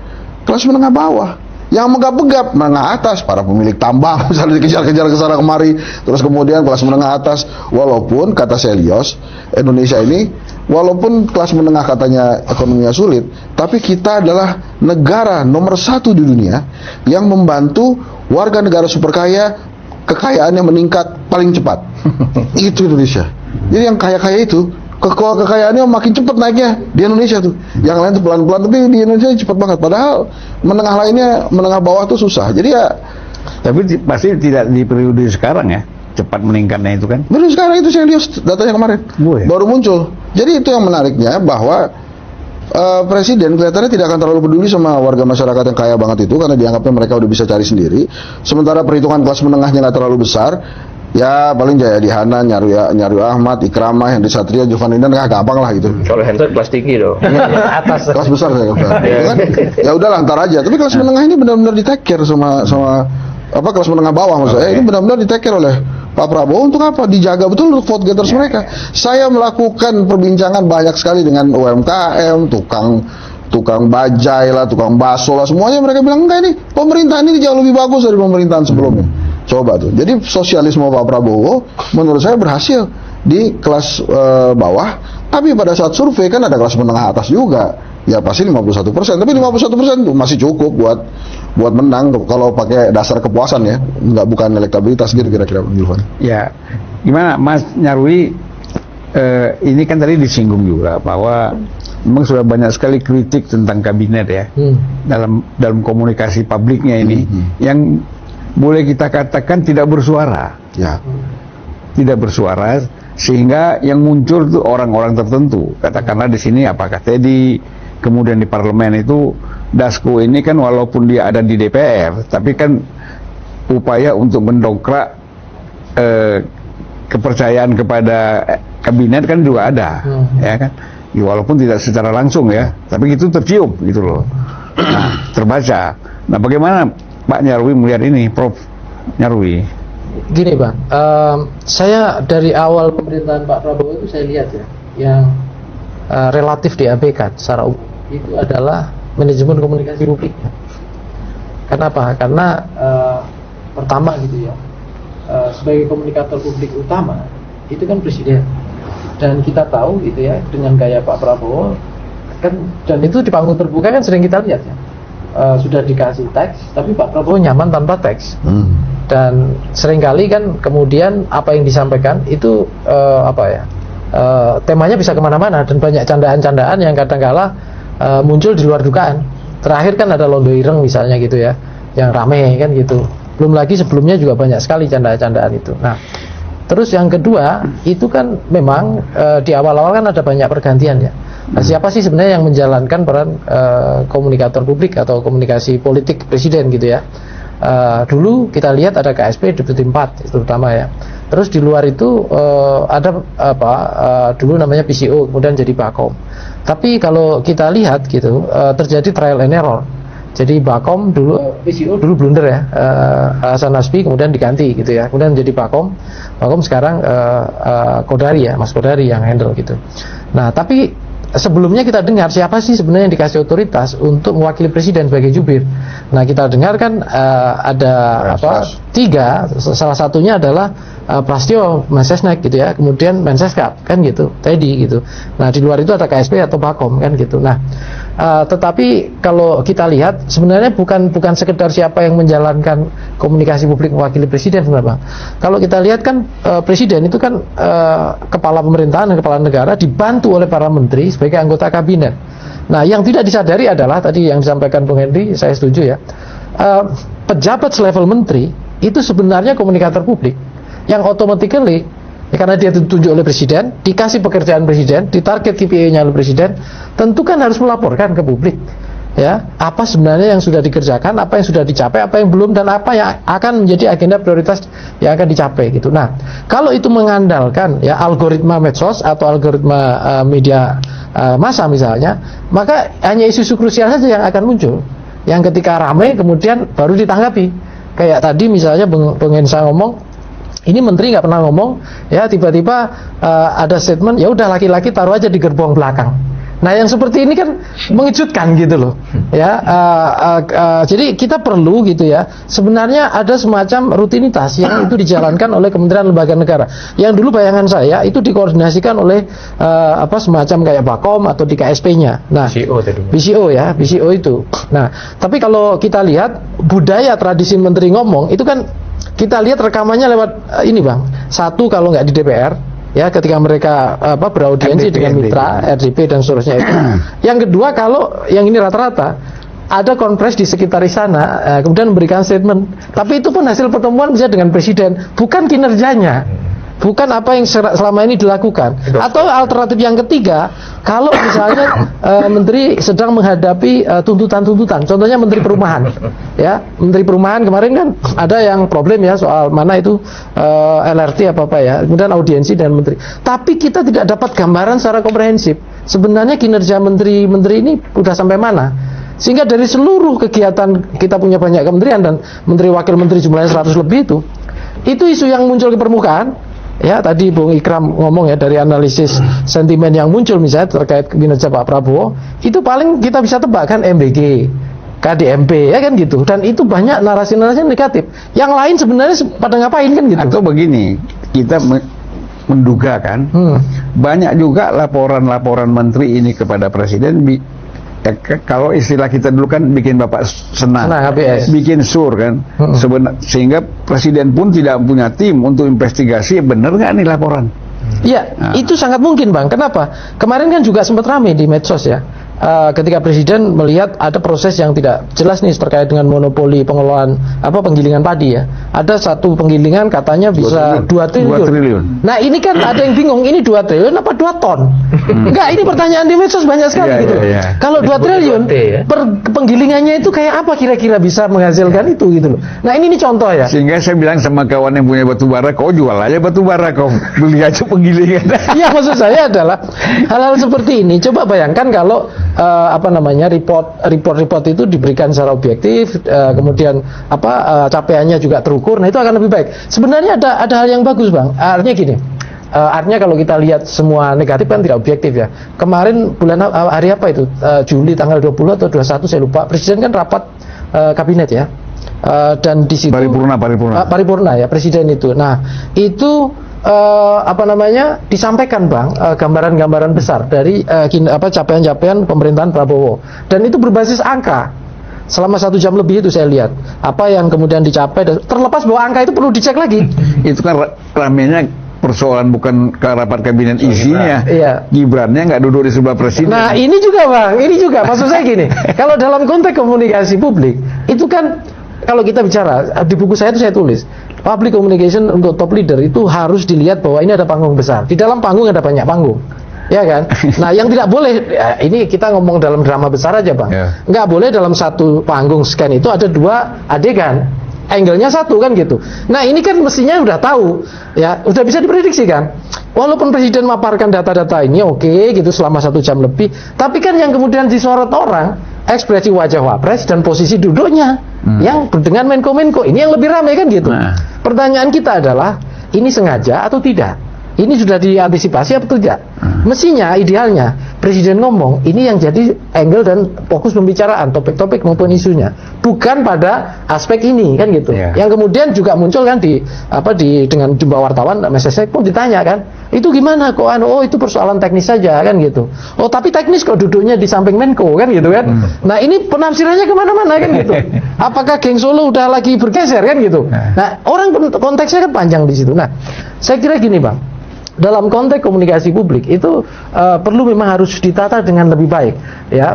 Speaker 2: kelas menengah bawah. Yang megap-megap menengah atas, para pemilik tambang misalnya dikejar-kejar ke sana kemari, terus kemudian kelas menengah atas. Walaupun kata Selios, Indonesia ini walaupun kelas menengah katanya ekonominya sulit, tapi kita adalah negara nomor 1 di dunia yang membantu warga negara super kaya kekayaannya meningkat paling cepat. Itu Indonesia. Jadi yang kaya-kaya itu kekayaannya makin cepat naiknya di Indonesia tuh. Yang lain tuh pelan-pelan, tapi di Indonesia cepat banget. Padahal menengah lainnya, menengah bawah tuh susah. Jadi ya.
Speaker 4: Tapi pasti tidak di periode sekarang ya, cepat meningkatnya itu kan.
Speaker 2: Baru sekarang itu saya lihat datanya kemarin. Baru muncul. Jadi itu yang menariknya bahwa presiden kelihatannya tidak akan terlalu peduli sama warga masyarakat yang kaya banget itu karena dianggapnya mereka udah bisa cari sendiri. Sementara perhitungan kelas menengahnya nggak terlalu besar. Ya paling Jayadi Hanan, Nyarwi Ahmad, Ikramah, Henry Satria, Jovan Indan, gampang lah gitu.
Speaker 1: Kalau Hendra kelas tinggi dong.
Speaker 3: Atas.
Speaker 2: Kelas besar saya kata. Itu kan, ya udahlah ntar aja. Tapi kelas menengah ini benar-benar di take care sama apa kelas menengah bawah maksud saya. Ini benar-benar di take care oleh Pak Prabowo untuk apa? Dijaga betul untuk vote getters mereka. Saya melakukan perbincangan banyak sekali dengan UMKM, tukang bajai lah, tukang bakso lah, semuanya mereka bilang enggak, ini pemerintahan ini jauh lebih bagus dari pemerintahan sebelumnya. Coba tuh. Jadi sosialisme Pak Prabowo menurut saya berhasil di kelas bawah, tapi pada saat survei kan ada kelas menengah atas juga. Ya pasti 51%, tapi 51% tuh masih cukup buat menang kalau pakai dasar kepuasan ya, bukan elektabilitas gitu kira-kira Bang Julvan.
Speaker 4: Ya, gimana Mas Nyarwi? Ini kan tadi disinggung juga bahwa memang sudah banyak sekali kritik tentang kabinet ya dalam komunikasi publiknya ini yang boleh kita katakan tidak bersuara.
Speaker 2: Ya.
Speaker 4: Tidak bersuara sehingga yang muncul itu orang-orang tertentu. Katakanlah di sini apakah Teddy, kemudian di parlemen itu Dasko ini kan walaupun dia ada di DPR, tapi kan upaya untuk mendongkrak kepercayaan kepada kabinet kan juga ada, ya kan? Ya, walaupun tidak secara langsung ya, tapi itu tercium gitu loh. Nah, terbaca. Nah, bagaimana Pak Nyarwi melihat ini, Prof. Nyarwi?
Speaker 5: Gini Bang, saya dari awal pemerintahan Pak Prabowo itu saya lihat ya, yang relatif diabaikan secara umum itu adalah manajemen komunikasi publik. Kenapa? Karena pertama gitu ya, sebagai komunikator publik utama itu kan presiden, dan kita tahu gitu ya dengan gaya Pak Prabowo kan, dan itu di panggung terbuka kan sering kita lihat ya, sudah dikasih teks tapi Pak Prabowo nyaman tanpa teks. Dan seringkali kan kemudian apa yang disampaikan itu temanya bisa kemana-mana dan banyak candaan-candaan yang kadang-kala muncul di luar dugaan. Terakhir kan ada Londo Ireng misalnya gitu ya, yang rame kan gitu. Belum lagi sebelumnya juga banyak sekali candaan-candaan itu. Nah, terus yang kedua itu kan memang di awal-awal kan ada banyak pergantian ya. Nah, siapa sih sebenarnya yang menjalankan peran komunikator publik atau komunikasi politik presiden gitu ya? Dulu kita lihat ada KSP Deputi 4 terutama ya. Terus di luar itu ada dulu namanya PCO, kemudian jadi Bakom. Tapi kalau kita lihat gitu terjadi trial and error. Jadi Bakom dulu, PCO dulu blunder ya, Hasan Nasbi kemudian diganti gitu ya. Kemudian jadi Bakom sekarang Kodari ya, Mas Kodari yang handle gitu. Nah, tapi sebelumnya kita dengar siapa sih sebenarnya yang dikasih otoritas untuk mewakili presiden sebagai jubir. Nah, kita dengar kan ada tiga, salah satunya adalah Prasetyo Mensesnek gitu ya, kemudian Menseskap kan gitu, Teddy gitu. Nah, di luar itu ada KSP atau Bakom kan gitu. Nah, tetapi kalau kita lihat sebenarnya bukan sekedar siapa yang menjalankan komunikasi publik mewakili presiden sebenarnya. Kalau kita lihat kan presiden itu kan kepala pemerintahan dan kepala negara dibantu oleh para menteri sebagai anggota kabinet. Nah, yang tidak disadari adalah tadi yang disampaikan Bung Henry, saya setuju ya, pejabat selevel menteri itu sebenarnya komunikator publik yang automatically ya, karena dia ditunjuk oleh presiden, dikasih pekerjaan presiden, ditarget KPI-nya oleh presiden, tentu kan harus melaporkan ke publik ya, apa sebenarnya yang sudah dikerjakan, apa yang sudah dicapai, apa yang belum, dan apa yang akan menjadi agenda prioritas yang akan dicapai gitu. Nah, kalau itu mengandalkan ya algoritma medsos atau algoritma media massa misalnya, maka hanya isu-isu krusial saja yang akan muncul, yang ketika ramai kemudian baru ditanggapi. Kayak tadi misalnya Bung Hensa ngomong, ini menteri nggak pernah ngomong, ya tiba-tiba ada statement, ya udah laki-laki taruh aja di gerbong belakang. Nah, yang seperti ini kan mengejutkan gitu loh, ya. Jadi kita perlu gitu ya. Sebenarnya ada semacam rutinitas yang itu dijalankan oleh Kementerian Lembaga Negara. Yang dulu bayangan saya itu dikoordinasikan oleh semacam kayak Bakom atau di KSP-nya. Nah, BCO ya, BCO itu. Nah, tapi kalau kita lihat budaya tradisi menteri ngomong itu kan kita lihat rekamannya lewat ini Bang. Satu kalau nggak di DPR ya, ketika mereka beraudiensi dengan mitra RDP dan seterusnya itu. Yang kedua, kalau yang ini rata-rata ada konfres di sekitar istana, kemudian memberikan statement. Tapi itu pun hasil pertemuan bisa dengan presiden, bukan kinerjanya. bukan apa yang selama ini dilakukan. Atau alternatif yang ketiga, kalau misalnya menteri sedang menghadapi tuntutan-tuntutan, contohnya Menteri Perumahan, ya, Menteri Perumahan kemarin kan ada yang problem ya soal mana itu LRT apa ya, kemudian audiensi dan menteri. Tapi kita tidak dapat gambaran secara komprehensif. Sebenarnya kinerja menteri-menteri ini udah sampai mana? Sehingga dari seluruh kegiatan kita punya banyak kementerian dan menteri wakil menteri jumlahnya 100 lebih itu isu yang muncul ke permukaan. Ya, tadi Bung Ikram ngomong ya dari analisis sentimen yang muncul misalnya terkait kinerja Pak Prabowo, itu paling kita bisa tebak kan MBG, KDMP ya kan gitu. Dan itu banyak narasi-narasi negatif. Yang lain sebenarnya pada ngapain kan gitu.
Speaker 4: Atau begini, kita menduga kan, banyak juga laporan-laporan menteri ini kepada presiden kalau istilah kita dulu kan bikin bapak senang
Speaker 5: HBS.
Speaker 4: Bikin sur kan, sehingga presiden pun tidak punya tim untuk investigasi benar nggak nih laporan.
Speaker 5: Iya, itu sangat mungkin Bang. Kenapa? Kemarin kan juga sempat ramai di medsos ya. Ketika presiden melihat ada proses yang tidak jelas nih terkait dengan monopoli pengelolaan penggilingan padi ya. Ada satu penggilingan katanya bisa 2 triliun. Nah, ini kan ada yang bingung, ini 2 triliun apa 2 ton? Enggak, ini pertanyaan di medsos banyak sekali gitu. Kalau 2 triliun per penggilingannya itu kayak apa kira-kira bisa menghasilkan itu gitu loh. Nah, ini contoh ya.
Speaker 4: Sehingga saya bilang sama kawan yang punya batu bara, kau jual aja batu bara, kau beli aja penggilingan.
Speaker 5: Iya, maksud saya adalah hal-hal seperti ini. Coba bayangkan kalau report itu diberikan secara objektif, kemudian capaiannya juga terukur, nah itu akan lebih baik. Sebenarnya ada hal yang bagus Bang. Artinya gini, artinya kalau kita lihat semua negatif kan tidak objektif ya. Kemarin hari apa itu? Juli tanggal 20 atau 21 saya lupa. Presiden kan rapat kabinet ya. Dan di situ paripurna ya presiden itu. Nah, itu disampaikan Bang gambaran-gambaran besar dari capaian-capaian pemerintahan Prabowo, dan itu berbasis angka. Selama 1 jam lebih itu saya lihat apa yang kemudian dicapai, dan terlepas bahwa angka itu perlu dicek lagi.
Speaker 4: Itu kan ramenya persoalan bukan ke rapat kabinet isinya.
Speaker 5: Iya.
Speaker 4: Gibrannya nggak duduk di sebelah presiden.
Speaker 5: Nah, ini juga Bang, ini juga maksud saya gini. Kalau dalam konteks komunikasi publik itu kan, kalau kita bicara di buku saya itu saya tulis public communication untuk top leader itu harus dilihat bahwa ini ada panggung besar. Di dalam panggung ada banyak panggung, ya kan? Nah, yang tidak boleh, ya, ini kita ngomong dalam drama besar aja Bang. Nggak boleh dalam satu panggung scan itu ada 2 adegan, angle-nya 1 kan gitu. Nah, ini kan mestinya udah tahu, ya, udah bisa diprediksi kan. Walaupun presiden maparkan data-data ini oke, gitu selama 1 jam lebih, tapi kan yang kemudian disorot orang ekspresi wajah wapres dan posisi duduknya yang dengan Menko-Menko ini yang lebih ramai kan gitu. Pertanyaan kita adalah ini sengaja atau tidak? Ini sudah diantisipasi atau tidak? Mestinya idealnya presiden ngomong ini yang jadi angle dan fokus pembicaraan, topik-topik maupun isunya, bukan pada aspek ini kan gitu. Yang kemudian juga muncul kan dengan jumpa wartawan, mesej pun ditanya kan, itu gimana kok itu persoalan teknis saja kan gitu. Oh, tapi teknis kok duduknya di samping Menko kan gitu kan. Nah, ini penafsirannya kemana-mana kan gitu. Apakah geng Solo udah lagi bergeser kan gitu. Nah, orang konteksnya kan panjang di situ. Nah, saya kira gini Bang, dalam konteks komunikasi publik itu perlu memang harus ditata dengan lebih baik ya.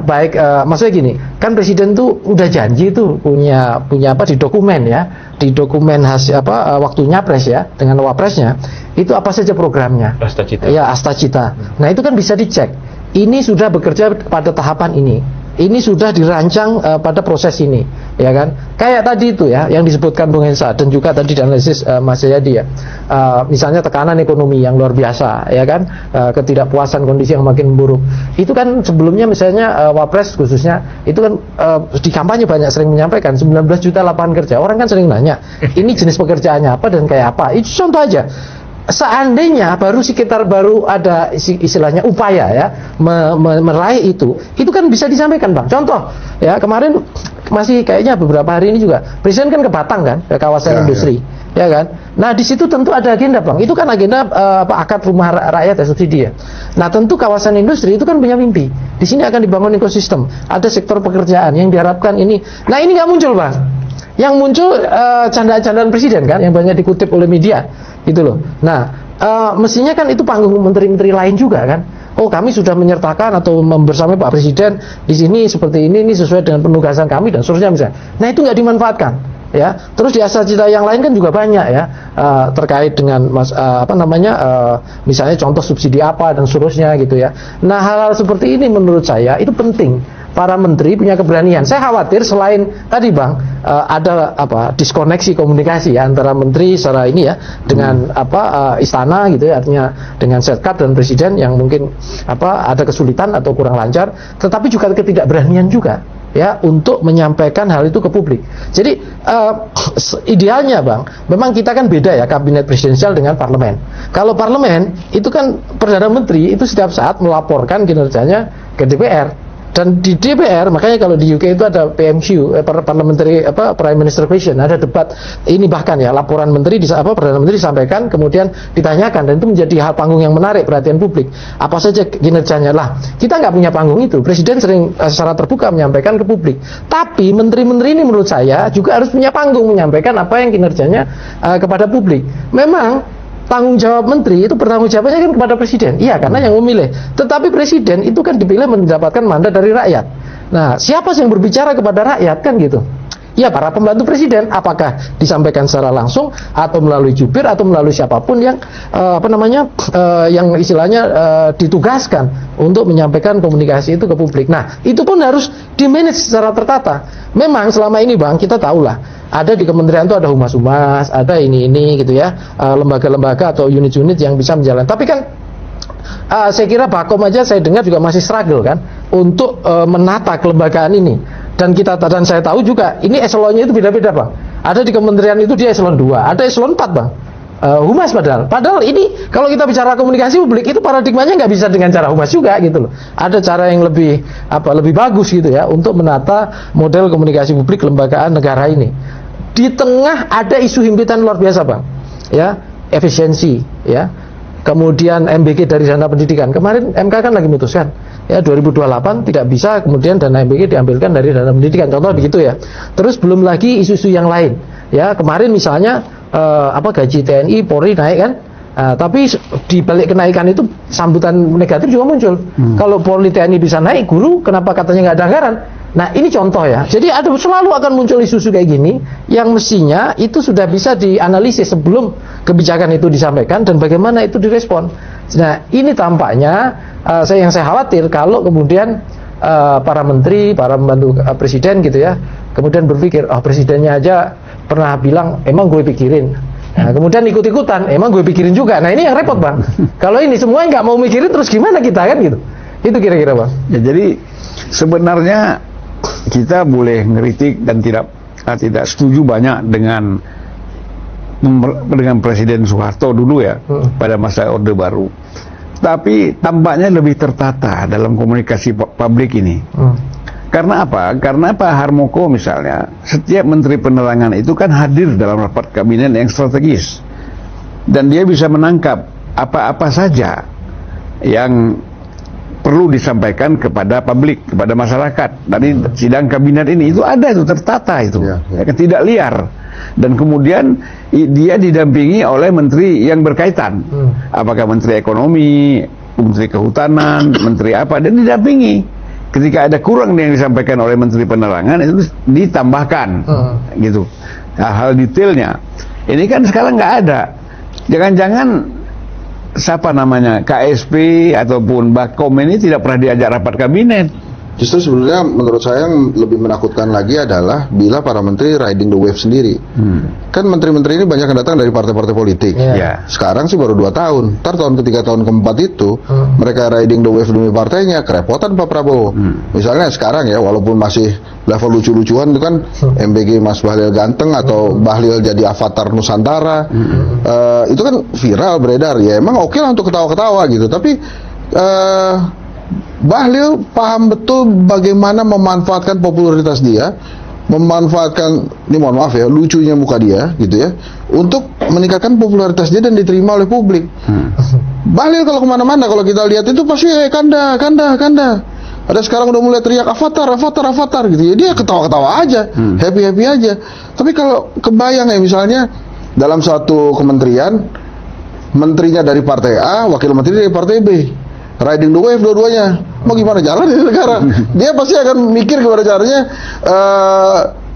Speaker 5: Maksudnya gini, kan presiden tuh udah janji tuh punya di dokumen ya, di dokumen waktunya pres ya dengan wapresnya itu apa saja programnya. Asta Cita. Nah, itu kan bisa dicek. Ini sudah bekerja pada tahapan ini sudah dirancang pada proses ini, ya kan? Kayak tadi itu ya, yang disebutkan Bung Hensa dan juga tadi dianalisis Mas Jayadi ya. Misalnya tekanan ekonomi yang luar biasa, ya kan? Ketidakpuasan kondisi yang makin buruk. Itu kan sebelumnya misalnya Wapres khususnya itu kan di kampanye banyak sering menyampaikan 19 juta lapangan kerja. Orang kan sering nanya, ini jenis pekerjaannya apa dan kayak apa? Itu contoh aja. Seandainya baru ada istilahnya upaya ya meraih itu kan bisa disampaikan Bang. Contoh ya, kemarin masih kayaknya beberapa hari ini juga presiden kan ke Batang kan, ke kawasan industri ya kan. Nah, di situ tentu ada agenda Bang. Itu kan agenda akad rumah rakyat ya, subsidi ya. Nah, tentu kawasan industri itu kan punya mimpi. Di sini akan dibangun ekosistem, ada sektor pekerjaan yang diharapkan ini. Nah, ini nggak muncul Bang. Yang muncul candaan-candaan presiden kan yang banyak dikutip oleh media gitu loh. Nah, mestinya kan itu panggung menteri-menteri lain juga kan. Oh, kami sudah menyertakan atau bersama Pak Presiden di sini seperti ini sesuai dengan penugasan kami dan seterusnya misalnya. Nah, itu nggak dimanfaatkan ya. Terus di asas cita yang lain kan juga banyak ya, terkait dengan misalnya contoh subsidi apa dan seterusnya gitu ya. Nah, hal-hal seperti ini menurut saya itu penting para menteri punya keberanian. Saya khawatir selain tadi Bang, ada diskoneksi komunikasi ya, antara menteri secara ini ya dengan istana gitu ya, artinya dengan Setcap dan presiden yang mungkin ada kesulitan atau kurang lancar, tetapi juga ketidakberanian juga ya untuk menyampaikan hal itu ke publik. Jadi idealnya Bang, memang kita kan beda ya kabinet presidensial dengan parlemen. Kalau parlemen itu kan Perdana Menteri itu setiap saat melaporkan kinerjanya ke DPR. Dan di DPR, makanya kalau di UK itu ada PMQ, Parliamentary Prime Minister Question, ada debat ini, bahkan ya laporan menteri Perdana Menteri disampaikan, kemudian ditanyakan, dan itu menjadi hal panggung yang menarik perhatian publik. Apa saja kinerjanya lah. Kita nggak punya panggung itu. Presiden sering secara terbuka menyampaikan ke publik. Tapi menteri-menteri ini menurut saya juga harus punya panggung menyampaikan apa yang kinerjanya kepada publik. Memang tanggung jawab menteri itu bertanggung jawabnya kan kepada presiden. Iya, karena yang memilih. Tetapi presiden itu kan dipilih mendapatkan mandat dari rakyat. Nah, siapa yang berbicara kepada rakyat kan gitu? Ya, para pembantu presiden. Apakah disampaikan secara langsung atau melalui jubir atau melalui siapapun yang yang istilahnya ditugaskan untuk menyampaikan komunikasi itu ke publik. Nah, itu pun harus di-manage secara tertata. Memang selama ini Bang, kita tahulah ada di kementerian itu ada humas-humas, ada ini gitu ya, lembaga-lembaga atau unit-unit yang bisa menjalankan. Tapi kan saya kira Bakom aja saya dengar juga masih struggle kan untuk menata kelembagaan ini. Dan saya tahu juga ini eselonnya itu beda-beda Bang. Ada di kementerian itu dia eselon 2, ada eselon 4 Bang. Humas padahal ini kalau kita bicara komunikasi publik itu paradigmanya nggak bisa dengan cara humas juga gitu loh. Ada cara yang lebih bagus gitu ya untuk menata model komunikasi publik kelembagaan negara ini. Di tengah ada isu himpitan luar biasa Bang, ya, efisiensi, ya, kemudian MBG dari dana pendidikan. Kemarin MK kan lagi memutuskan ya 2028 tidak bisa kemudian dana MBG diambilkan dari dana pendidikan, contoh begitu ya. Terus belum lagi isu-isu yang lain ya, kemarin misalnya gaji TNI Polri naik kan, tapi di balik kenaikan itu sambutan negatif juga muncul. Kalau Polri TNI bisa naik, guru kenapa katanya nggak ada anggaran? Nah, ini contoh ya. Jadi selalu akan muncul isu-isu kayak gini yang mestinya itu sudah bisa dianalisis sebelum kebijakan itu disampaikan dan bagaimana itu direspon. Nah, ini tampaknya yang saya khawatir kalau kemudian para menteri, para pembantu presiden gitu ya, kemudian berpikir, presidennya aja pernah bilang, emang gue pikirin. Nah, kemudian ikut-ikutan, emang gue pikirin juga. Nah, ini yang repot Bang. Kalau ini semuanya nggak mau mikirin, terus gimana kita kan gitu? Itu kira-kira Bang.
Speaker 4: Ya, jadi sebenarnya kita boleh ngeritik dan tidak setuju banyak dengan Presiden Soeharto dulu ya, pada masa Orde Baru. Tapi tampaknya lebih tertata dalam komunikasi publik ini. Karena apa? Karena Pak Harmoko misalnya, setiap Menteri Penerangan itu kan hadir dalam rapat kabinet yang strategis. Dan dia bisa menangkap apa-apa saja yang perlu disampaikan kepada publik, kepada masyarakat. Dari sidang kabinet ini itu ada, itu tertata itu, tidak liar. Dan kemudian dia didampingi oleh menteri yang berkaitan, apakah menteri ekonomi, menteri kehutanan, menteri apa, dan didampingi. Ketika ada kurang yang disampaikan oleh menteri penerangan itu ditambahkan, gitu. Hal detailnya. Ini kan sekarang nggak ada. Jangan-jangan siapa namanya KSP ataupun Bakom ini tidak pernah diajak rapat kabinet.
Speaker 2: Justru sebenarnya menurut saya yang lebih menakutkan lagi adalah bila para menteri riding the wave sendiri. Kan menteri-menteri ini banyak yang datang dari partai-partai politik. Sekarang sih baru 2 tahun. Ntar tahun ketiga, tahun keempat itu mereka riding the wave demi partainya, kerepotan Pak Prabowo. Misalnya sekarang ya, walaupun masih level lucu-lucuan itu kan MBG Mas Bahlil ganteng atau Bahlil jadi avatar Nusantara, itu kan viral beredar. Ya emang oke lah untuk ketawa-ketawa gitu. Tapi Bahlil paham betul bagaimana memanfaatkan popularitas dia, memanfaatkan, ini mohon maaf ya, lucunya muka dia gitu ya, untuk meningkatkan popularitas dia dan diterima oleh publik. Bahlil kalau kemana-mana, kalau kita lihat itu pasti kanda. Ada sekarang udah mulai teriak avatar gitu ya, dia ketawa-ketawa aja, happy aja. Tapi kalau kebayang ya misalnya dalam satu kementerian, menterinya dari partai A, wakil menteri dari partai B, riding the wave dua-duanya, mau gimana jalan ini negara? Dia pasti akan mikir gimana caranya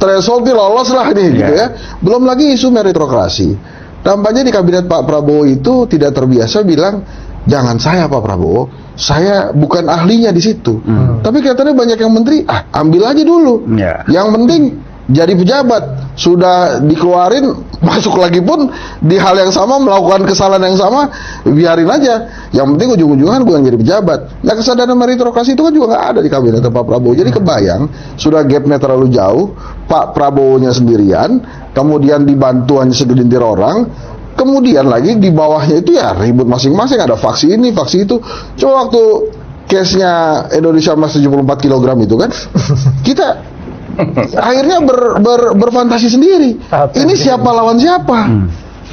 Speaker 2: threshold ini lolos lah nih gitu ya. Belum lagi isu meritokrasi. Tampaknya di kabinet Pak Prabowo itu tidak terbiasa bilang, jangan saya Pak Prabowo, saya bukan ahlinya di situ. Tapi kelihatannya banyak yang menteri, ambil aja dulu. Yang penting jadi pejabat, sudah dikeluarin, masuk lagi pun di hal yang sama, melakukan kesalahan yang sama, biarin aja. Yang penting ujung-ujungan gue yang jadi pejabat. Nah, kesadaran meritokrasi itu kan juga nggak ada di kabinet Pak Prabowo. Jadi kebayang, sudah gapnya terlalu jauh, Pak Prabowo-nya sendirian, kemudian dibantu hanya segelintir orang, kemudian lagi di bawahnya itu ya ribut masing-masing, ada faksi ini, faksi itu. Coba waktu case-nya Indonesia Emas 74 kg itu kan, kita akhirnya berfantasi sendiri. Ini siapa lawan siapa?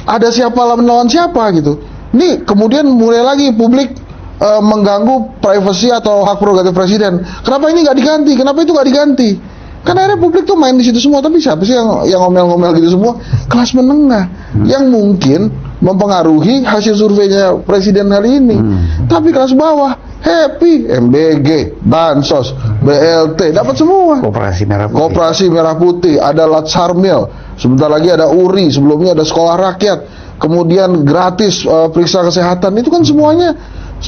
Speaker 2: Ada siapa lawan siapa gitu. Ini kemudian mulai lagi publik mengganggu privasi atau hak prerogatif presiden. Kenapa ini nggak diganti? Kenapa itu nggak diganti? Karena akhirnya publik tuh main di situ semua. Tapi siapa sih yang ngomel-ngomel gitu semua? Kelas menengah yang mungkin mempengaruhi hasil surveinya presiden hari ini. Tapi kelas bawah happy, MBG, Bansos, BLT dapat semua. Koperasi Merah Putih, ada Latsarmil, sebentar lagi ada URI, sebelumnya ada Sekolah Rakyat, kemudian gratis periksa kesehatan. Itu kan semuanya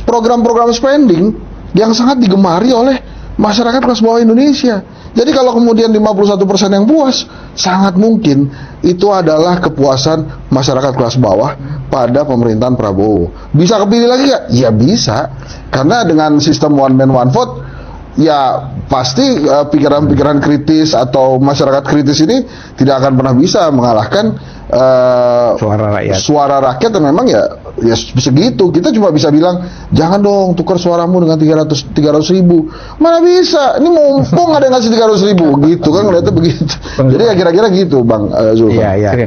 Speaker 2: program-program spending yang sangat digemari oleh masyarakat kelas bawah Indonesia. Jadi kalau kemudian 51% yang puas, sangat mungkin itu adalah kepuasan masyarakat kelas bawah pada pemerintahan Prabowo. Bisa kepilih lagi nggak? Ya bisa, karena dengan sistem one man one vote, ya pasti pikiran-pikiran kritis atau masyarakat kritis ini tidak akan pernah bisa mengalahkan suara rakyat yang memang ya segitu. Kita cuma bisa bilang, jangan dong tukar suaramu dengan 300 ribu. Mana bisa, ini mumpung ada yang ngasih 300 ribu gitu kan, ngeliatnya begitu. Jadi ya kira-kira gitu Bang Zulfan.
Speaker 1: Oke.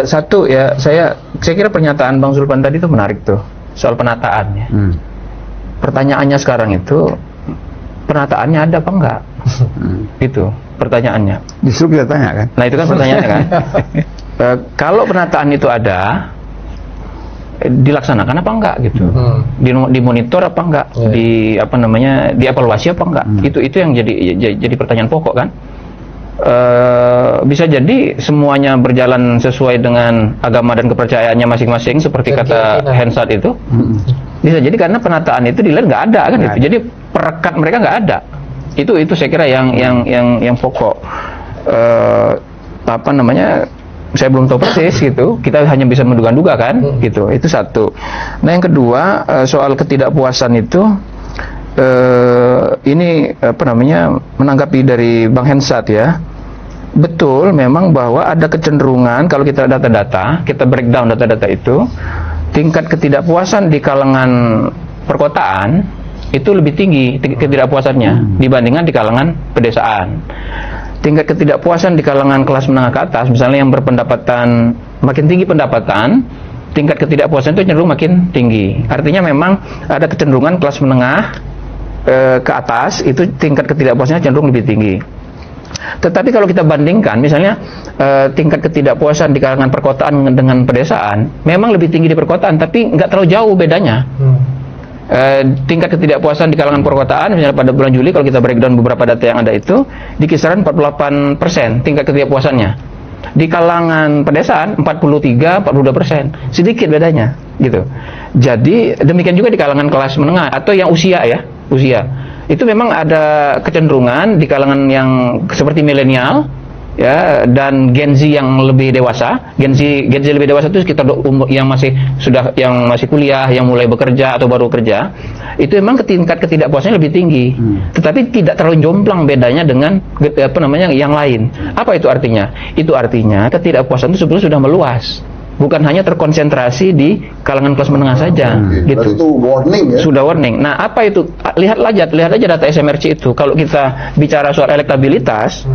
Speaker 1: Saya kira pernyataan Bang Zulfan tadi itu menarik tuh, soal penataannya. Pertanyaannya sekarang itu, penataannya ada apa enggak? Itu pertanyaannya.
Speaker 4: Justru kita tanya kan.
Speaker 1: Nah itu kan pertanyaannya kan. Kalau penataan itu ada, dilaksanakan apa enggak gitu, dimonitor apa enggak, dievaluasi apa enggak, itu yang jadi pertanyaan pokok kan. Bisa jadi semuanya berjalan sesuai dengan agama dan kepercayaannya masing-masing seperti kata Hensat itu. Bisa jadi karena penataan itu dilihat nggak ada kan, itu jadi perekat mereka nggak ada. Itu saya kira yang pokok. Saya belum tahu persis gitu, kita hanya bisa menduga-duga kan, gitu. Itu satu. Nah yang kedua, soal ketidakpuasan itu, ini menanggapi dari Bang Hensat ya. Betul memang bahwa ada kecenderungan kalau kita data-data, kita breakdown data-data itu, tingkat ketidakpuasan di kalangan perkotaan itu lebih tinggi ketidakpuasannya dibandingkan di kalangan pedesaan. Tingkat ketidakpuasan di kalangan kelas menengah ke atas, misalnya yang berpendapatan makin tinggi pendapatan, tingkat ketidakpuasan itu cenderung makin tinggi. Artinya memang ada kecenderungan kelas menengah ke atas itu tingkat ketidakpuasannya cenderung lebih tinggi. Tetapi kalau kita bandingkan, misalnya tingkat ketidakpuasan di kalangan perkotaan dengan pedesaan, memang lebih tinggi di perkotaan, tapi nggak terlalu jauh bedanya. Tingkat ketidakpuasan di kalangan perkotaan, misalnya pada bulan Juli kalau kita breakdown beberapa data yang ada itu, di kisaran 48% tingkat ketidakpuasannya. Di kalangan pedesaan 43-42%, sedikit bedanya, gitu. Jadi demikian juga di kalangan kelas menengah atau yang usia. Itu memang ada kecenderungan di kalangan yang seperti milenial ya dan Gen Z yang lebih dewasa. Gen Z lebih dewasa itu sekitar umur yang masih kuliah, yang mulai bekerja atau baru kerja. Itu memang tingkat ketidakpuasannya lebih tinggi. Tetapi tidak terlalu jomplang bedanya dengan yang lain. Apa itu artinya? Itu artinya ketidakpuasan itu sebetulnya sudah meluas. Bukan hanya terkonsentrasi di kalangan kelas menengah saja, gitu.
Speaker 2: Itu warning ya.
Speaker 1: Sudah warning. Nah, apa itu? Lihat aja data SMRC itu. Kalau kita bicara soal elektabilitas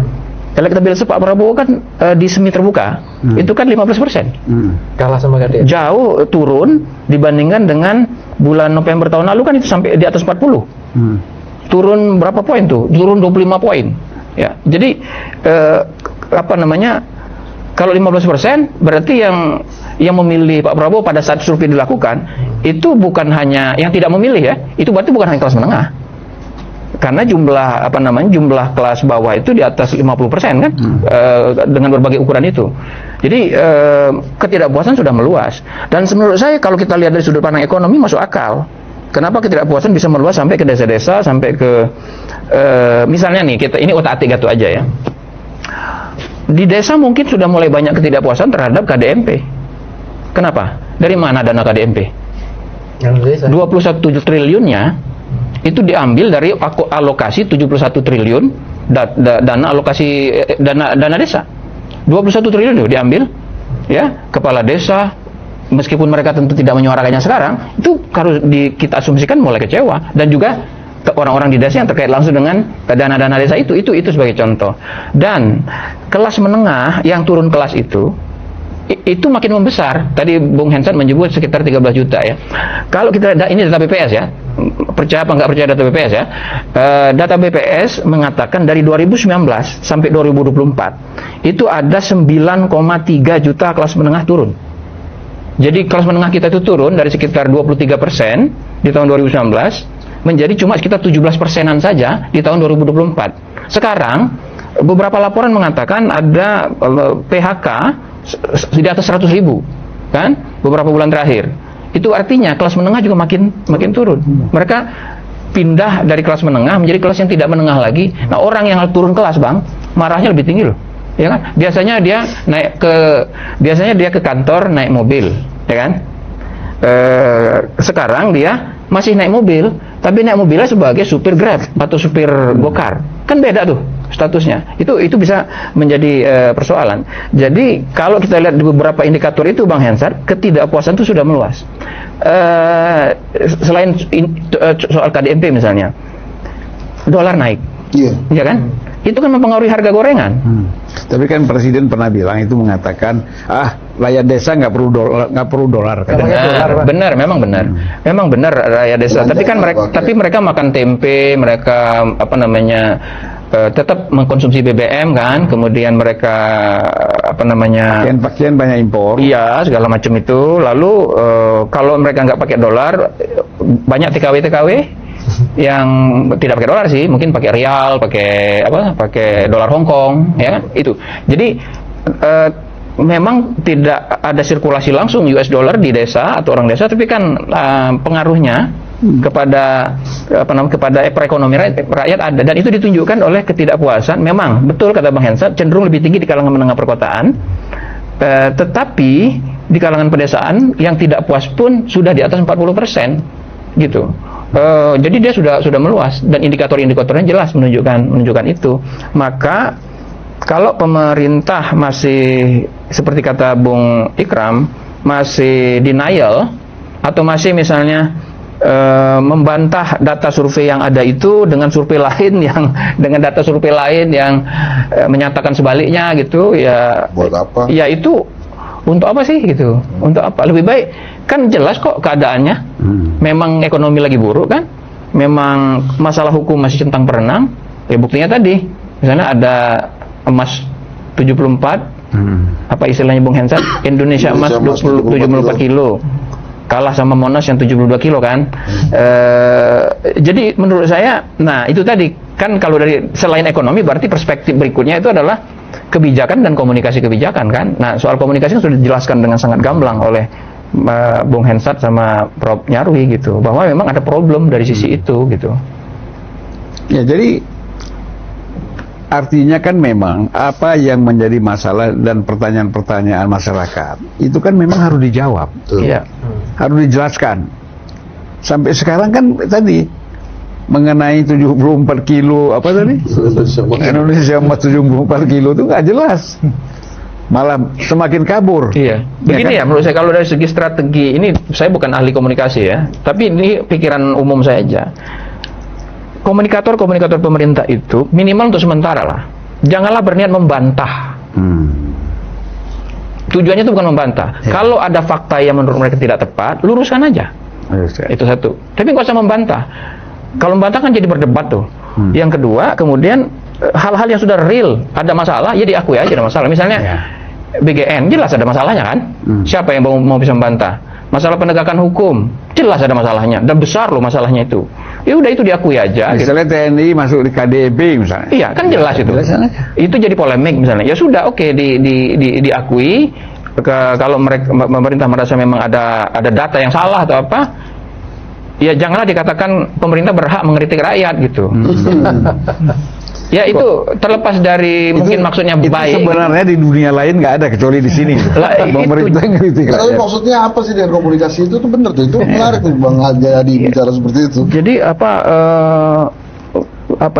Speaker 1: Pak Prabowo kan di semi terbuka itu kan 15%.
Speaker 5: Kalah sama Ganjar.
Speaker 1: Jauh turun dibandingkan dengan bulan November tahun lalu kan itu sampai di atas 40. Turun berapa poin tuh? Turun 25 poin. Ya. Jadi kalau 15% berarti yang memilih Pak Prabowo pada saat survei dilakukan itu bukan hanya yang tidak memilih ya, itu berarti bukan hanya kelas menengah. Karena jumlah kelas bawah itu di atas 50% kan, dengan berbagai ukuran itu. Jadi ketidakpuasan sudah meluas. Dan menurut saya kalau kita lihat dari sudut pandang ekonomi masuk akal. Kenapa ketidakpuasan bisa meluas sampai ke desa-desa, sampai ke misalnya nih ini otak-atik Gatot aja ya. Di desa mungkin sudah mulai banyak ketidakpuasan terhadap KDMP. Kenapa? Dari mana dana KDMP? 21 triliunnya itu diambil dari alokasi 71 triliun dana alokasi dana desa. 21 triliun itu diambil ya, kepala desa meskipun mereka tentu tidak menyuarakannya sekarang, itu harus kita asumsikan mulai kecewa, dan juga orang-orang di desa yang terkait langsung dengan dana-dana desa itu sebagai contoh. Dan kelas menengah yang turun kelas itu makin membesar. Tadi Bung Hensat menyebut sekitar 13 juta ya. Kalau kita ini data BPS ya, percaya apa nggak percaya data BPS ya, data BPS mengatakan dari 2019 sampai 2024 itu ada 9,3 juta kelas menengah turun. Jadi kelas menengah kita itu turun dari sekitar 23% di tahun 2019 menjadi cuma sekitar 17%-an saja di tahun 2024. Sekarang beberapa laporan mengatakan ada PHK di atas 100.000 kan beberapa bulan terakhir. Itu artinya kelas menengah juga makin turun. Mereka pindah dari kelas menengah menjadi kelas yang tidak menengah lagi. Nah, orang yang turun kelas, Bang, marahnya lebih tinggi loh. Ya kan? Biasanya dia ke kantor naik mobil, ya kan? Sekarang dia masih naik mobil, tapi naik mobilnya sebagai supir Grab atau supir Gokar. Kan beda tuh statusnya. Itu bisa menjadi persoalan. Jadi kalau kita lihat di beberapa indikator itu, Bang Hensat, ketidakpuasan itu sudah meluas. Selain soal KDMP misalnya, dolar naik, ya kan? Itu kan mempengaruhi harga gorengan.
Speaker 4: Tapi kan Presiden pernah bilang itu mengatakan, rakyat desa nggak perlu dolar.
Speaker 1: Benar, memang benar rakyat desa. Tapi kan mereka makan tempe, mereka tetap mengkonsumsi BBM kan, kemudian mereka
Speaker 4: pakaian banyak impor.
Speaker 1: Iya, segala macam itu. Lalu kalau mereka nggak pakai dolar, banyak TKW yang tidak pakai dolar sih, mungkin pakai rial, pakai dolar Hong Kong, ya itu. Jadi memang tidak ada sirkulasi langsung US dollar di desa atau orang desa, tapi kan pengaruhnya kepada perekonomian rakyat ada, dan itu ditunjukkan oleh ketidakpuasan. Memang betul kata Bang Hensat, cenderung lebih tinggi di kalangan menengah perkotaan, tetapi di kalangan pedesaan yang tidak puas pun sudah di atas 40% gitu. Jadi dia sudah meluas, dan indikator-indikatornya jelas menunjukkan itu. Maka kalau pemerintah masih seperti kata Bung Ikram, masih denial atau masih misalnya membantah data survei yang ada itu dengan data survei lain yang menyatakan sebaliknya gitu, ya
Speaker 2: buat apa?
Speaker 1: Ya itu untuk apa sih gitu? Untuk apa? Lebih baik kan jelas kok keadaannya. Memang ekonomi lagi buruk kan? Memang masalah hukum masih centang perenang. Ya buktinya tadi, misalnya ada emas 74, apa istilahnya Bung Hensat? Indonesia emas 74 kilo. Kalah sama Monas yang 72 kilo kan. Jadi menurut saya, nah itu tadi kan, kalau dari selain ekonomi berarti perspektif berikutnya itu adalah kebijakan dan komunikasi kebijakan kan. Nah, soal komunikasi sudah dijelaskan dengan sangat gamblang oleh Bung Hensat sama Prof Nyarwi gitu, bahwa memang ada problem dari sisi itu gitu.
Speaker 4: Ya, jadi artinya kan memang apa yang menjadi masalah dan pertanyaan-pertanyaan masyarakat itu kan memang harus dijawab.
Speaker 1: Iya.
Speaker 4: Harus dijelaskan. Sampai sekarang kan tadi mengenai 74 kilo apa tadi? Indonesia emas 74 kilo itu nggak jelas. Malah semakin kabur.
Speaker 1: Iya. Begini ya, menurut saya kalau dari segi strategi, ini saya bukan ahli komunikasi ya, tapi ini pikiran umum saya aja. Komunikator pemerintah itu minimal untuk sementara lah, janganlah berniat membantah. Tujuannya itu bukan membantah. Kalau ada fakta yang menurut mereka tidak tepat, luruskan aja. Itu satu. Tapi nggak usah membantah. Kalau membantah kan jadi berdebat tuh. Yang kedua, kemudian hal-hal yang sudah real ada masalah, ya diakui aja ada masalah. Misalnya BGN jelas ada masalahnya kan. Siapa yang mau bisa membantah? Masalah penegakan hukum jelas ada masalahnya, dan besar loh masalahnya itu. Ya udah itu diakui aja. Gitu.
Speaker 4: Misalnya TNI masuk di KDP misalnya.
Speaker 1: Iya, kan jelas itu. Itu jadi polemik misalnya. Ya sudah, oke, diakui. Kalau pemerintah merasa memang ada data yang salah atau apa, ya janganlah dikatakan pemerintah berhak mengkritik rakyat gitu. Ya itu terlepas dari mungkin maksudnya
Speaker 4: itu
Speaker 1: baik.
Speaker 4: Sebenarnya di dunia lain nggak ada kecuali di sini. Pemerintah ngeritik
Speaker 2: Tapi
Speaker 4: rakyat.
Speaker 2: maksudnya apa sih dengan komunikasi itu tuh benar tuh, itu menarik nih Bang Jayadi bicara seperti itu.
Speaker 1: Jadi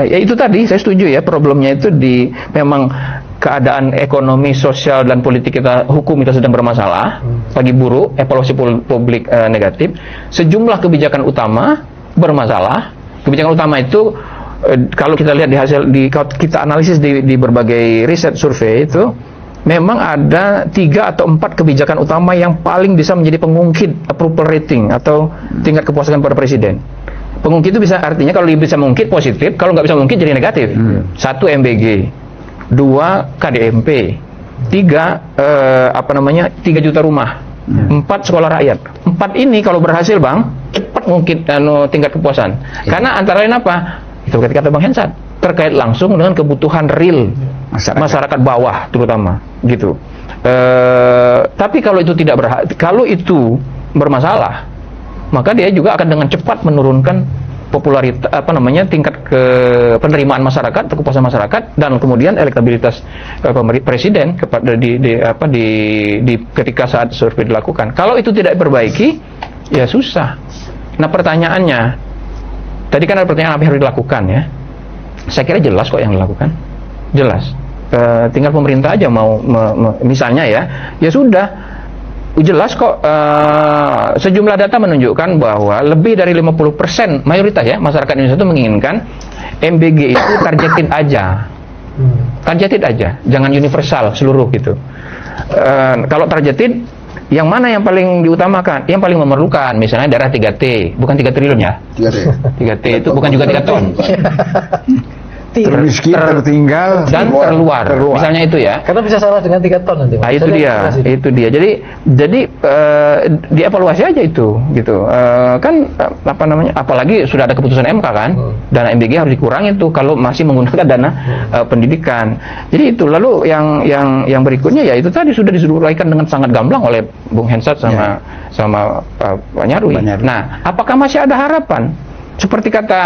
Speaker 1: ya itu tadi saya setuju ya, problemnya itu di memang keadaan ekonomi, sosial dan politik kita, hukum kita sedang bermasalah, lagi buruk, evaluasi publik negatif, sejumlah kebijakan utama bermasalah. Kebijakan utama itu kalau kita lihat kalau kita analisis di berbagai riset survei itu memang ada 3 atau 4 kebijakan utama yang paling bisa menjadi pengungkit approval rating atau tingkat kepuasan pada presiden. Pengungkit itu bisa artinya kalau dia bisa mengungkit positif, kalau nggak bisa mengungkit jadi negatif. 1 MBG, 2 KDMP, 3 3 juta rumah, 4 sekolah rakyat. 4 ini kalau berhasil Bang, cepat mengungkit tingkat kepuasan. Karena antara lain apa? Itu kata Bang Hensat, terkait langsung dengan kebutuhan real masyarakat bawah terutama gitu. Tapi kalau itu kalau itu bermasalah, maka dia juga akan dengan cepat menurunkan popularitas tingkat penerimaan masyarakat atau kepuasan masyarakat, dan kemudian elektabilitas presiden ketika saat survei dilakukan. Kalau itu tidak diperbaiki, ya susah. Nah pertanyaannya, tadi kan ada pertanyaan apa yang harus dilakukan ya. Saya kira jelas kok yang dilakukan, jelas. Tinggal pemerintah aja mau misalnya ya sudah. Jelas kok, sejumlah data menunjukkan bahwa lebih dari 50% mayoritas ya masyarakat Indonesia itu menginginkan MBG itu targeted aja, jangan universal seluruh gitu. Kalau targeted, yang mana yang paling diutamakan? Yang paling memerlukan, misalnya daerah 3T, bukan 3 triliun ya. 3T itu bukan juga 3 ton.
Speaker 4: Termiskin, tertinggal,
Speaker 1: dan terluar. Misalnya itu ya.
Speaker 5: Karena bisa salah dengan 3 ton nanti.
Speaker 1: Nah, itu dia. Jadi dievaluasi aja itu, gitu. Apalagi sudah ada keputusan MK kan, dana MBG harus dikurangi tuh kalau masih menggunakan dana pendidikan. Jadi itu. Lalu yang berikutnya ya itu tadi sudah disurveikan dengan sangat gamblang oleh Bung Hensat sama Pak Nyarwi. Nah, apakah masih ada harapan? Seperti kata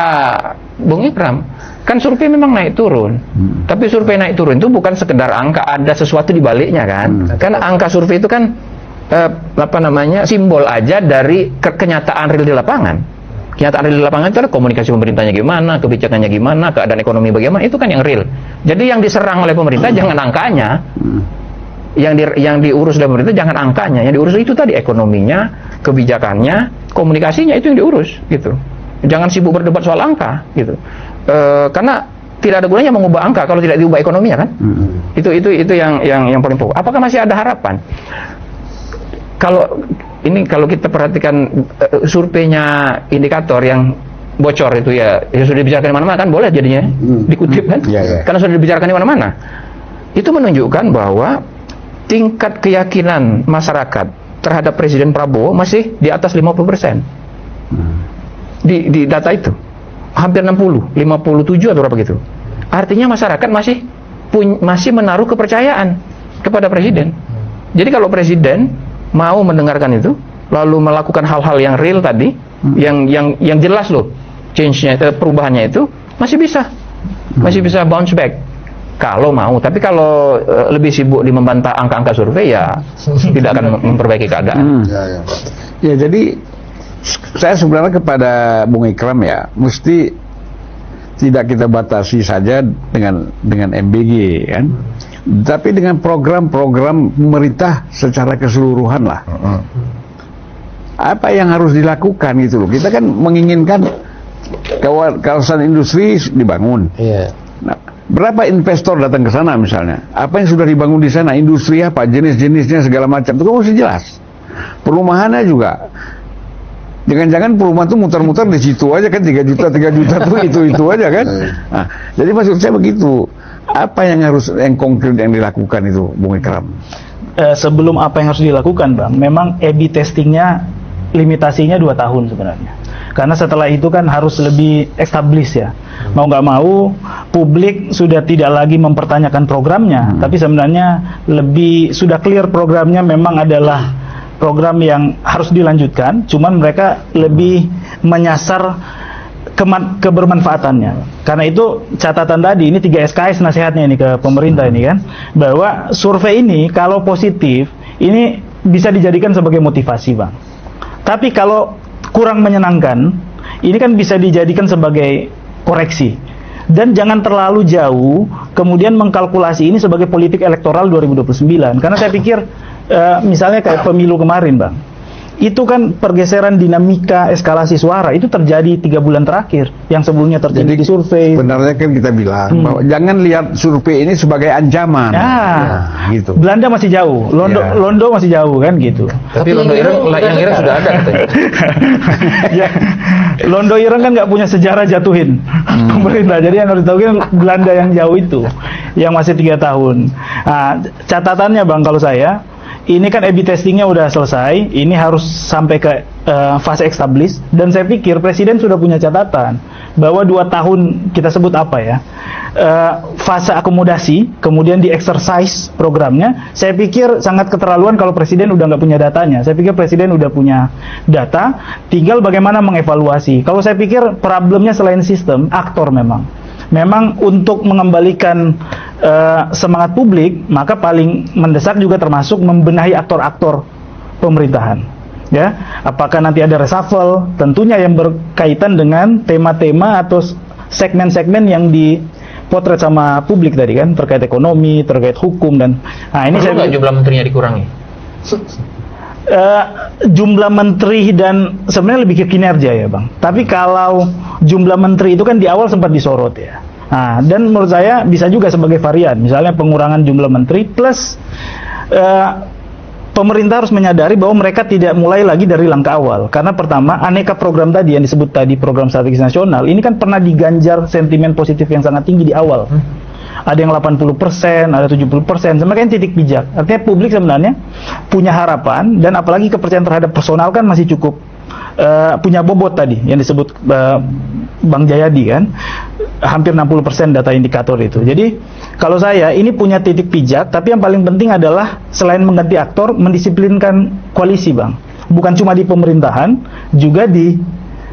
Speaker 1: Bung Ikram, kan survei memang naik turun. Tapi survei naik turun itu bukan sekedar angka, ada sesuatu di baliknya kan. Kan angka survei itu kan simbol aja dari kenyataan real di lapangan. Kenyataan real di lapangan itu adalah komunikasi pemerintahnya gimana, kebijakannya gimana, keadaan ekonomi bagaimana, itu kan yang real. Jadi yang diserang oleh pemerintah jangan angkanya. Yang diurus oleh pemerintah jangan angkanya, yang diurus itu tadi ekonominya, kebijakannya, komunikasinya, itu yang diurus gitu. Jangan sibuk berdebat soal angka gitu. Karena tidak ada gunanya mengubah angka kalau tidak diubah ekonominya kan. Itu yang paling pokok. Apakah masih ada harapan? Kalau kita perhatikan surveinya indikator yang bocor itu ya sudah dibicarakan di mana-mana kan, boleh jadinya dikutip kan? Karena sudah dibicarakan di mana-mana. Itu menunjukkan bahwa tingkat keyakinan masyarakat terhadap Presiden Prabowo masih di atas 50%. Di data itu hampir 60, 57 atau berapa gitu. Artinya masyarakat masih menaruh kepercayaan kepada presiden. Jadi kalau presiden mau mendengarkan itu, lalu melakukan hal-hal yang real tadi, yang jelas loh, change-nya, perubahannya itu masih bisa bounce back kalau mau. Tapi kalau lebih sibuk di membantah angka-angka survei ya tidak akan memperbaiki keadaan.
Speaker 4: Ya jadi saya sebenarnya kepada Bung Ikram ya, mesti tidak kita batasi saja dengan MBG kan, tapi dengan program-program pemerintah secara keseluruhan lah. Apa yang harus dilakukan gitu loh. Kita kan menginginkan kawasan industri dibangun. Nah, berapa investor datang ke sana misalnya? Apa yang sudah dibangun di sana? Industri apa? Jenis-jenisnya segala macam. Itu kan mesti jelas. Perumahannya juga. Jangan-jangan perumahan itu muter-muter di situ aja kan, 3 juta tuh itu aja kan. Nah, jadi maksud saya begitu. Apa yang konkret yang dilakukan itu, Bung Ikram?
Speaker 3: Sebelum apa yang harus dilakukan, Bang, memang A/B testingnya limitasinya 2 tahun sebenarnya. Karena setelah itu kan harus lebih established ya. Mau nggak mau, publik sudah tidak lagi mempertanyakan programnya, tapi sebenarnya lebih sudah clear programnya memang adalah program yang harus dilanjutkan, cuman mereka lebih menyasar kebermanfaatannya. Karena itu catatan tadi, ini 3 SKS nasihatnya ini ke pemerintah ini kan, bahwa survei ini kalau positif, ini bisa dijadikan sebagai motivasi Bang. Tapi kalau kurang menyenangkan, ini kan bisa dijadikan sebagai koreksi. Dan jangan terlalu jauh kemudian mengkalkulasi ini sebagai politik elektoral 2029. Karena saya pikir misalnya kayak pemilu kemarin Bang, itu kan pergeseran dinamika eskalasi suara itu terjadi 3 bulan terakhir yang sebelumnya terjadi di survei.
Speaker 4: Sebenarnya kan kita bilang bahwa jangan lihat survei ini sebagai ancaman. Gitu.
Speaker 3: Belanda masih jauh, Londo masih jauh kan gitu.
Speaker 1: Tapi Londo Ireng yang sudah ada katanya.
Speaker 3: Ya, Londo Ireng kan nggak punya sejarah jatuhin pemerintah. Jadi yang harus tahu kan Belanda yang jauh itu, yang masih 3 tahun. Nah, catatannya Bang kalau saya, ini kan A/B testingnya udah selesai, ini harus sampai ke fase establish, dan saya pikir Presiden sudah punya catatan bahwa 2 tahun kita sebut apa ya, fase akomodasi, kemudian di exercise programnya. Saya pikir sangat keterlaluan kalau Presiden udah nggak punya datanya. Saya pikir Presiden udah punya data, tinggal bagaimana mengevaluasi. Kalau saya pikir problemnya selain sistem, aktor memang untuk mengembalikan semangat publik, maka paling mendesak juga termasuk membenahi aktor-aktor pemerintahan. Ya, apakah nanti ada reshuffle, tentunya yang berkaitan dengan tema-tema atau segmen-segmen yang dipotret sama publik tadi kan, terkait ekonomi, terkait hukum dan ini
Speaker 1: saya nggak jumlah menterinya dikurangi.
Speaker 3: Jumlah menteri dan sebenarnya lebih ke kinerja ya Bang. Tapi kalau jumlah menteri itu kan di awal sempat disorot ya. Dan menurut saya bisa juga sebagai varian, misalnya pengurangan jumlah menteri plus pemerintah harus menyadari bahwa mereka tidak mulai lagi dari langkah awal. Karena pertama, aneka program tadi yang disebut tadi program strategis nasional, ini kan pernah diganjar sentimen positif yang sangat tinggi di awal. Ada yang 80%, ada 70%, sama kan titik pijak. Artinya publik sebenarnya punya harapan, dan apalagi kepercayaan terhadap personal kan masih cukup punya bobot tadi yang disebut Bang Jayadi kan, hampir 60% data indikator itu. Jadi kalau saya ini punya titik pijak, tapi yang paling penting adalah selain mengganti aktor, mendisiplinkan koalisi Bang. Bukan cuma di pemerintahan, juga di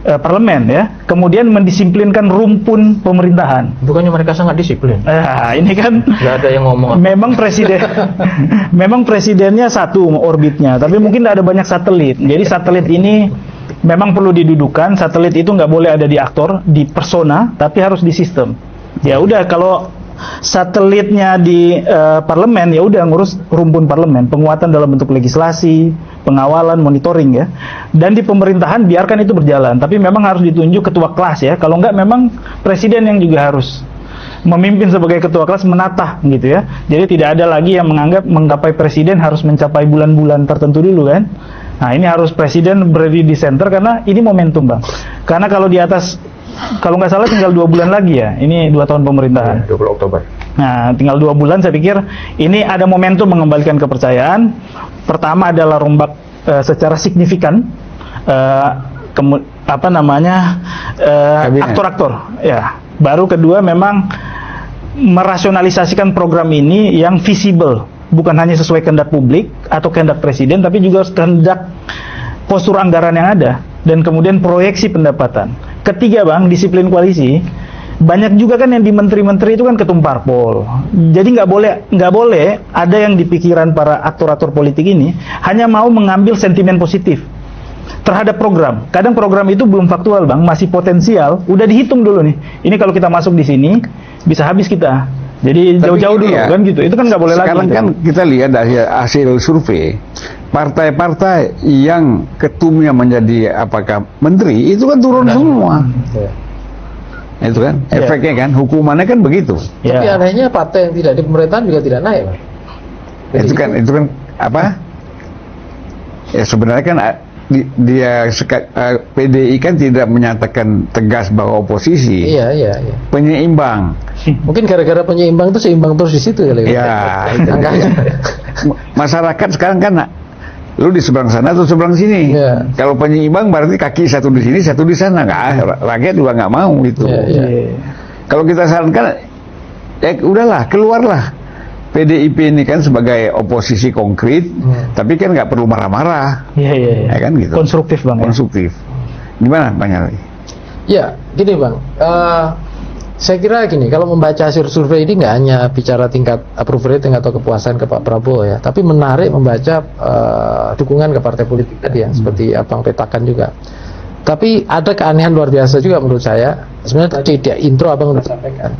Speaker 3: parlemen ya. Kemudian mendisiplinkan rumpun pemerintahan.
Speaker 1: Bukannya mereka sangat disiplin?
Speaker 3: Ini kan
Speaker 1: nggak ada yang ngomong.
Speaker 3: Memang presidennya satu orbitnya, tapi mungkin ada banyak satelit. Jadi satelit ini memang perlu didudukan. Satelit itu nggak boleh ada di aktor, di persona, tapi harus di sistem. Ya udah, kalau satelitnya di parlemen, ya udah ngurus rumpun parlemen, penguatan dalam bentuk legislasi, pengawalan, monitoring ya. Dan di pemerintahan biarkan itu berjalan, tapi memang harus ditunjuk ketua kelas ya. Kalau enggak, memang presiden yang juga harus memimpin sebagai ketua kelas, menatah gitu ya. Jadi tidak ada lagi yang menganggap menggapai presiden harus mencapai bulan-bulan tertentu dulu kan. Nah, ini harus presiden berdiri di center karena ini momentum Bang. Karena kalau di atas, kalau nggak salah tinggal 2 bulan lagi ya, ini 2 tahun pemerintahan.
Speaker 1: 20 Oktober.
Speaker 3: Nah, tinggal 2 bulan, saya pikir ini ada momentum mengembalikan kepercayaan. Pertama adalah rombak secara signifikan aktor-aktor. Ya. Baru kedua memang merasionalisasikan program ini yang visible, bukan hanya sesuai kehendak publik atau kehendak presiden, tapi juga kehendak postur anggaran yang ada, dan kemudian proyeksi pendapatan. Ketiga Bang, disiplin koalisi. Banyak juga kan yang di menteri-menteri itu kan ketum parpol. Jadi nggak boleh ada yang di pikiran para aktor-aktor politik ini hanya mau mengambil sentimen positif terhadap program. Kadang program itu belum faktual Bang, masih potensial. Udah dihitung dulu nih. Ini kalau kita masuk di sini bisa habis kita. Jadi jauh-jauh dulu kan gitu. Itu kan nggak boleh lagi.
Speaker 4: Sekarang kan kita lihat dari hasil survei, partai-partai yang ketumnya menjadi apakah menteri itu kan turun semua. Itu kan efeknya kan, hukumannya kan begitu.
Speaker 5: Tapi anehnya partai yang tidak di pemerintahan juga tidak naik Pak.
Speaker 4: Itu kan apa? Ya sebenarnya kan dia PDI kan tidak menyatakan tegas bahwa oposisi.
Speaker 5: Iya.
Speaker 4: Penyeimbang.
Speaker 5: Mungkin gara-gara penyeimbang itu seimbang terus di situ kali
Speaker 4: ya.
Speaker 5: Angkanya.
Speaker 4: Masyarakat sekarang kan lu di seberang sana atau seberang sini.
Speaker 5: Iya.
Speaker 4: Kalau penyeimbang berarti kaki satu di sini, satu di sana. Nggak, rakyat juga nggak mau itu.
Speaker 5: Iya.
Speaker 4: Kalau kita sarankan, udahlah, keluarlah. PDIP ini kan sebagai oposisi konkret, tapi kan nggak perlu marah-marah.
Speaker 3: Iya.
Speaker 4: Ya kan gitu.
Speaker 3: Konstruktif Bang. Ya?
Speaker 4: Konstruktif. Gimana Bang Nyarwi?
Speaker 5: Ya, gini Bang. Saya kira gini, kalau membaca hasil survei ini nggak hanya bicara tingkat approval rating atau kepuasan ke Pak Prabowo ya, tapi menarik membaca dukungan ke partai politik tadi yang seperti Abang petakan juga. Tapi ada keanehan luar biasa juga menurut saya. Sebenarnya tadi di intro Abang sudah sampaikan,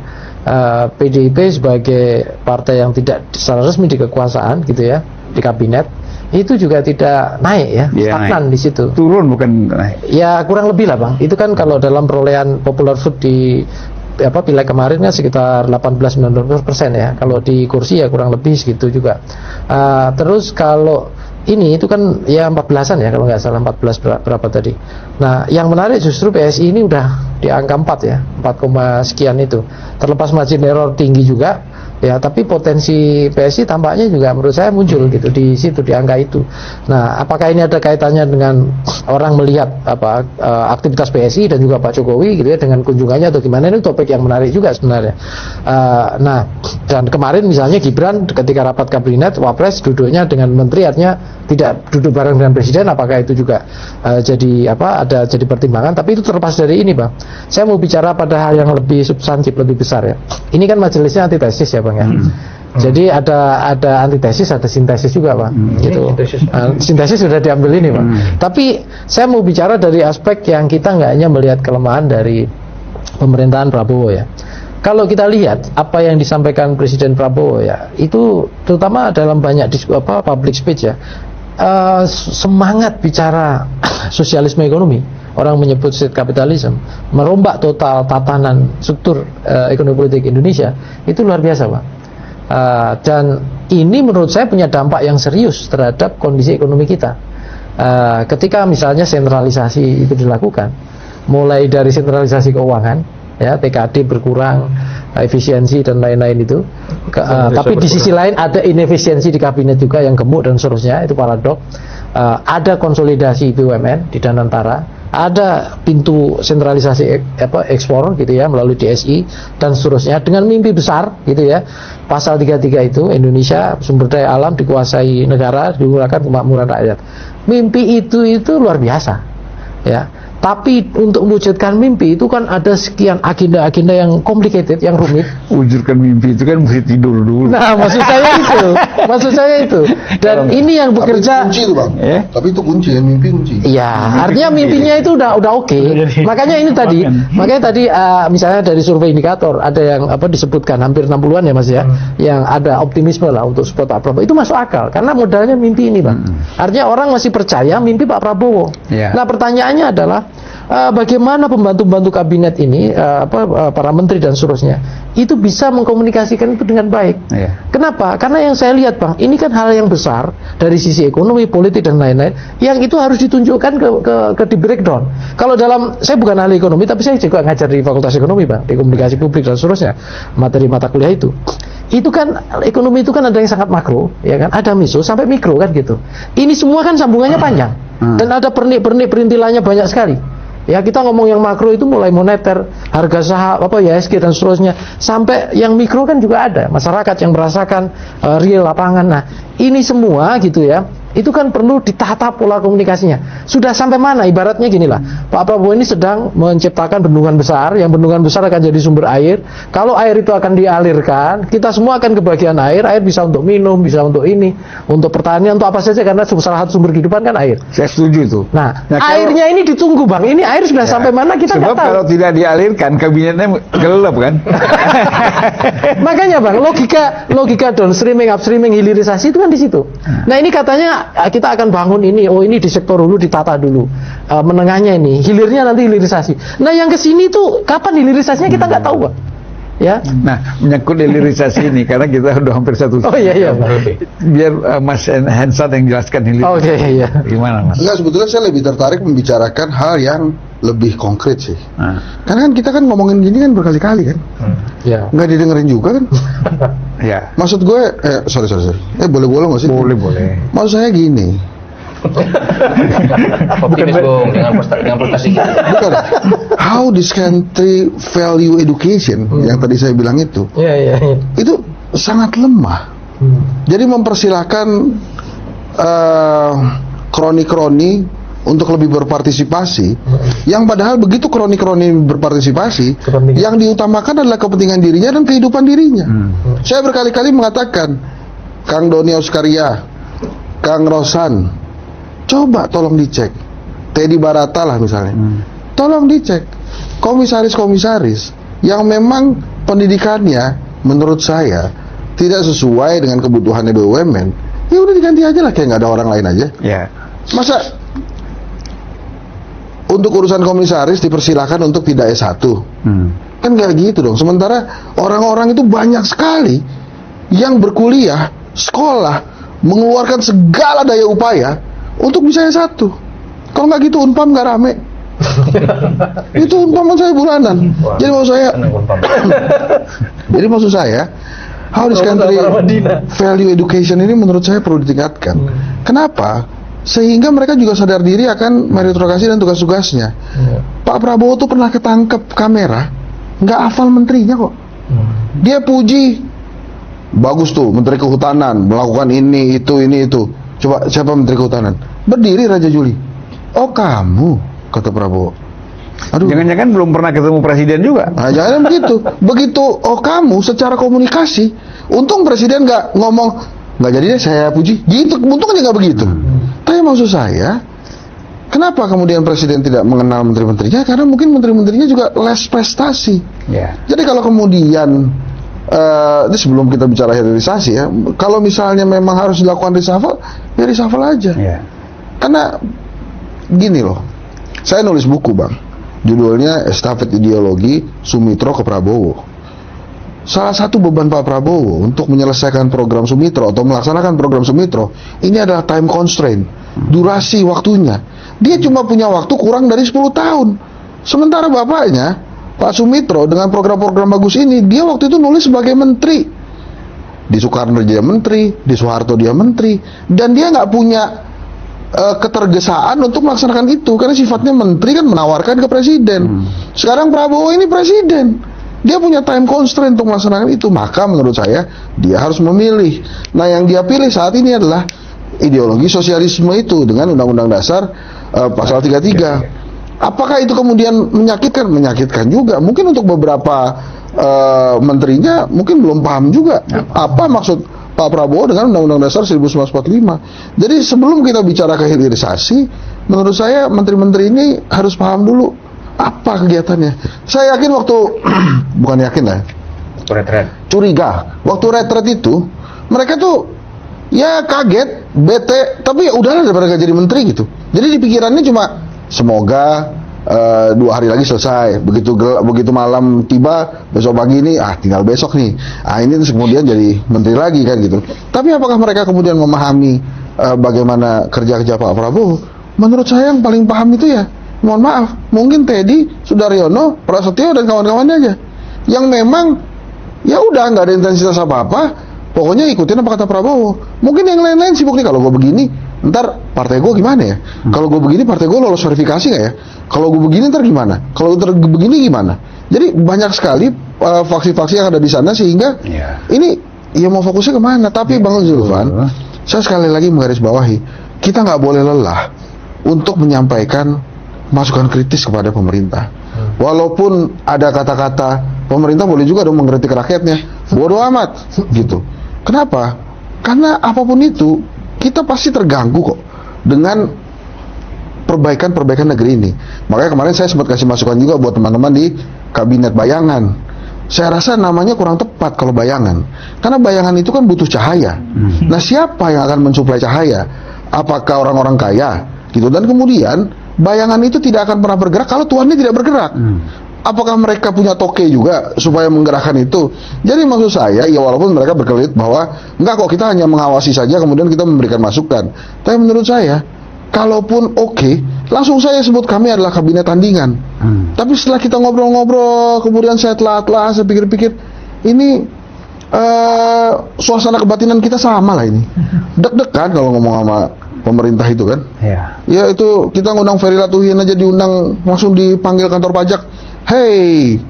Speaker 5: PDIP sebagai partai yang tidak secara resmi di kekuasaan gitu ya, di kabinet, itu juga tidak naik ya, stagnan di situ.
Speaker 4: Turun bukan naik.
Speaker 5: Ya kurang lebih lah Bang. Itu kan kalau dalam perolehan popular vote di pileg kemarin kan sekitar 18-19% ya. Kalau di kursi ya kurang lebih segitu juga. Terus kalau ini itu kan ya 14-an ya kalau nggak salah, 14 berapa tadi. Nah yang menarik justru PSI ini udah di angka 4 ya, 4, sekian itu. Terlepas margin error tinggi juga ya, tapi potensi PSI tampaknya juga menurut saya muncul gitu di situ, di angka itu. Nah apakah ini ada kaitannya dengan orang melihat aktivitas PSI dan juga Pak Jokowi gitu ya dengan kunjungannya atau gimana, ini topik yang menarik juga sebenarnya. Nah dan kemarin misalnya Gibran ketika rapat kabinet Wapres duduknya dengan menteri, artinya tidak duduk bareng dengan presiden, apakah itu juga ada jadi pertimbangan. Tapi itu terlepas dari ini Bang, saya mau bicara pada hal yang lebih substantif, lebih besar ya. Ini kan majelisnya antitesis ya Bang ya. Jadi ada antitesis, ada sintesis juga Bang. Gitu. Sintesis sudah diambil ini Bang. Tapi saya mau bicara dari aspek yang kita nggak hanya melihat kelemahan dari pemerintahan Prabowo ya. Kalau kita lihat apa yang disampaikan Presiden Prabowo ya, itu terutama dalam banyak public speech ya, semangat bicara sosialisme ekonomi, orang menyebut state capitalism, merombak total tatanan struktur ekonomi politik Indonesia, itu luar biasa Pak. Dan ini menurut saya punya dampak yang serius terhadap kondisi ekonomi kita. Ketika misalnya sentralisasi itu dilakukan, mulai dari sentralisasi keuangan ya, TKD berkurang, efisiensi dan lain-lain itu, tapi di sisi lain ada inefisiensi di kabinet juga yang gemuk dan seterusnya, itu paradok. Ada konsolidasi BUMN di Danantara, ada pintu sentralisasi ekspor gitu ya melalui DSI dan seterusnya, dengan mimpi besar gitu ya. Pasal 33 itu, Indonesia sumber daya alam dikuasai negara, digunakan kemakmuran rakyat. Mimpi itu luar biasa ya. Tapi untuk mewujudkan mimpi itu kan ada sekian agenda-agenda yang complicated, yang rumit.
Speaker 4: Wujudkan mimpi itu kan mesti tidur dulu.
Speaker 5: Nah, maksud saya itu. Dan ini yang bekerja.
Speaker 2: Tapi itu kunci itu Bang. Tapi itu kunci, mimpi kunci.
Speaker 5: Iya, artinya mimpinya itu udah oke. Makanya ini tadi, misalnya dari survei indikator ada yang disebutkan hampir 60-an ya Mas ya, yang ada optimisme lah untuk support Pak Prabowo. Itu masuk akal karena modalnya mimpi ini Bang. Artinya orang masih percaya mimpi Pak Prabowo. Nah, pertanyaannya adalah bagaimana pembantu-pembantu kabinet ini, para menteri dan seterusnya, itu bisa mengkomunikasikan itu dengan baik. Kenapa? Karena yang saya lihat Bang, ini kan hal yang besar dari sisi ekonomi, politik dan lain-lain, yang itu harus ditunjukkan ke di breakdown. Kalau saya bukan ahli ekonomi, tapi saya juga ngajar di Fakultas Ekonomi Bang, di komunikasi publik dan seterusnya, materi mata kuliah itu. Itu kan ekonomi itu kan ada yang sangat makro, ya kan, ada meso sampai mikro kan gitu. Ini semua kan sambungannya panjang dan ada pernik-pernik perintilannya banyak sekali. Ya kita ngomong yang makro itu mulai moneter, harga saham, IHSG dan seterusnya, sampai yang mikro kan juga ada masyarakat yang merasakan real lapangan. Nah ini semua gitu ya, itu kan perlu ditata pola komunikasinya. Sudah sampai mana? Ibaratnya gini lah, Pak Prabowo ini sedang menciptakan bendungan besar, yang bendungan besar akan jadi sumber air. Kalau air itu akan dialirkan, kita semua akan kebagian air. Air bisa untuk minum, bisa untuk ini, untuk pertanian, untuk apa saja, karena salah satu sumber kehidupan kan air.
Speaker 4: Saya setuju itu.
Speaker 5: Nah airnya ini ditunggu Bang, ini air sudah sampai mana kita nggak tahu.
Speaker 4: Sebab kalau tidak dialirkan, kabinetnya gelap kan.
Speaker 5: Makanya Bang, logika downstreaming, upstreaming, hilirisasi itu kan di situ. Nah ini katanya kita akan bangun ini, ini di sektor hulu ditata dulu, menengahnya ini, hilirnya nanti hilirisasi. Nah yang kesini tuh kapan hilirisasinya kita nggak tahu Bang. Ya.
Speaker 4: Nah menyangkut hilirisasi ini, karena kita udah hampir satu.
Speaker 5: Oh iya.
Speaker 4: Biar Mas Hensat yang jelaskan hilirisasi.
Speaker 5: Iya.
Speaker 4: Gimana Mas?
Speaker 2: Enggak, sebetulnya saya lebih tertarik membicarakan hal yang lebih konkret sih. Karena kan kita kan ngomongin gini kan berkali-kali kan.
Speaker 5: Iya.
Speaker 2: Nggak didengerin juga kan.
Speaker 4: Ya.
Speaker 2: Maksud gue, sorry. Boleh nggak sih?
Speaker 4: Boleh.
Speaker 2: Maksud saya gini,
Speaker 1: Optimis Bung dengan prestasi kita.
Speaker 2: Bukan. How this country value education yang tadi saya bilang itu
Speaker 5: Iya.
Speaker 2: itu sangat lemah. Jadi mempersilahkan kroni-kroni untuk lebih berpartisipasi, yang padahal begitu kroni-kroni berpartisipasi,
Speaker 5: Kepentingan.
Speaker 2: yang diutamakan adalah kepentingan dirinya dan kehidupan dirinya. Saya berkali-kali mengatakan, Kang Doni Auskaria, Kang Rosan, coba tolong dicek, Teddy Barata lah misalnya, tolong dicek komisaris-komisaris yang memang pendidikannya menurut saya tidak sesuai dengan kebutuhannya BUMN, ya udah diganti aja lah, kayak nggak ada orang lain aja.
Speaker 4: Ya.
Speaker 2: Masa untuk urusan komisaris dipersilakan untuk tidak S1? Kan nggak gitu dong. Sementara orang-orang itu banyak sekali yang berkuliah, sekolah, mengeluarkan segala daya upaya untuk bisa S1. Kalau nggak gitu Unpam nggak rame. Itu Unpam saya bulanan. Jadi maksud saya, how this country value education ini menurut saya perlu ditingkatkan. Kenapa? Sehingga mereka juga sadar diri akan meritokrasi dan tugas-tugasnya. Pak Prabowo tuh pernah ketangkep kamera, nggak hafal menterinya kok. Dia puji, bagus tuh Menteri Kehutanan melakukan ini itu. Coba siapa Menteri Kehutanan? Berdiri Raja Juli. Oh kamu, kata Prabowo. Aduh.
Speaker 4: Jangan-jangan belum pernah ketemu presiden juga.
Speaker 2: Nah, jangan begitu. Begitu oh kamu secara komunikasi, untung presiden nggak ngomong nggak jadi deh saya puji. Gitu, untung aja nggak begitu. Tapi maksud saya, kenapa kemudian presiden tidak mengenal menteri-menterinya? Karena mungkin menteri-menterinya juga less prestasi.
Speaker 4: Ya.
Speaker 2: Jadi kalau kemudian ini sebelum kita bicara hilirisasi ya, kalau misalnya memang harus dilakukan reshuffle, ya reshuffle aja.
Speaker 4: Ya.
Speaker 2: Karena gini loh, saya nulis buku Bang, judulnya Estafet Ideologi Sumitro ke Prabowo. Salah satu beban Pak Prabowo untuk menyelesaikan program Sumitro atau melaksanakan program Sumitro ini adalah time constraint, durasi waktunya. Dia cuma punya waktu kurang dari 10 tahun. Sementara bapaknya, Pak Sumitro, dengan program-program bagus ini, dia waktu itu nulis sebagai menteri. Di Soekarno dia menteri, di Soeharto dia menteri, dan dia nggak punya ketergesaan untuk melaksanakan itu karena sifatnya menteri kan menawarkan ke presiden. Sekarang Prabowo ini presiden, dia punya time constraint untuk melaksanakan itu, maka menurut saya dia harus memilih. Nah yang dia pilih saat ini adalah ideologi sosialisme itu dengan Undang-Undang Dasar pasal 33. Apakah itu kemudian menyakitkan? Menyakitkan juga. Mungkin untuk beberapa menterinya mungkin belum paham juga apa maksud Pak Prabowo dengan Undang-Undang Dasar 1945. Jadi sebelum kita bicara kehilirisasi, menurut saya menteri-menteri ini harus paham dulu apa kegiatannya. Saya yakin waktu bukan yakin lah, curiga waktu retret itu mereka tuh ya kaget, bete, tapi ya udahlah daripada gak jadi menteri gitu. Jadi di pikirannya cuma semoga 2 hari lagi selesai. Begitu malam tiba, besok pagi ini tinggal besok nih. Ini terus kemudian jadi menteri lagi kan gitu. Tapi apakah mereka kemudian memahami bagaimana kerja-kerja Pak Prabowo? Menurut saya yang paling paham itu ya, mohon maaf, mungkin Teddy, Sudaryono, Prasetyo dan kawan-kawannya aja. Yang memang ya udah nggak ada intensitas apa-apa, pokoknya ikutin apa kata Prabowo. Mungkin yang lain-lain sibuk nih, kalau gue begini, ntar partai gue gimana ya? Kalau gue begini partai gue lolos verifikasi nggak ya? Kalau gue begini ntar gimana? Kalau ntar begini gimana? Jadi banyak sekali faksi-faksi yang ada di sana sehingga ini ya mau fokusnya kemana? Tapi Bang Zulfan, saya sekali lagi menggarisbawahi, kita nggak boleh lelah untuk menyampaikan masukan kritis kepada pemerintah. Walaupun ada kata-kata pemerintah boleh juga dong mengkritik rakyatnya, bodoh amat gitu. Kenapa? Karena apapun itu kita pasti terganggu kok dengan perbaikan negeri ini. Makanya kemarin saya sempat kasih masukan juga buat teman-teman di kabinet bayangan. Saya rasa namanya kurang tepat kalau bayangan, karena bayangan itu kan butuh cahaya. Nah siapa yang akan mensuplai cahaya? Apakah orang-orang kaya gitu? Dan kemudian bayangan itu tidak akan pernah bergerak kalau tuannya tidak bergerak. Apakah mereka punya toke juga supaya menggerakkan itu? Jadi maksud saya, ya walaupun mereka berkelit bahwa enggak kok, kita hanya mengawasi saja kemudian kita memberikan masukan. Tapi menurut saya, kalaupun oke, langsung saya sebut kami adalah kabinet tandingan. Tapi setelah kita ngobrol-ngobrol, kemudian saya telah saya pikir-pikir, ini suasana kebatinan kita sama lah ini. Deg-degan kalau ngomong sama pemerintah itu kan.
Speaker 4: Ya.
Speaker 2: Ya itu kita ngundang Ferry Latuhin aja, diundang langsung dipanggil kantor pajak. Hey,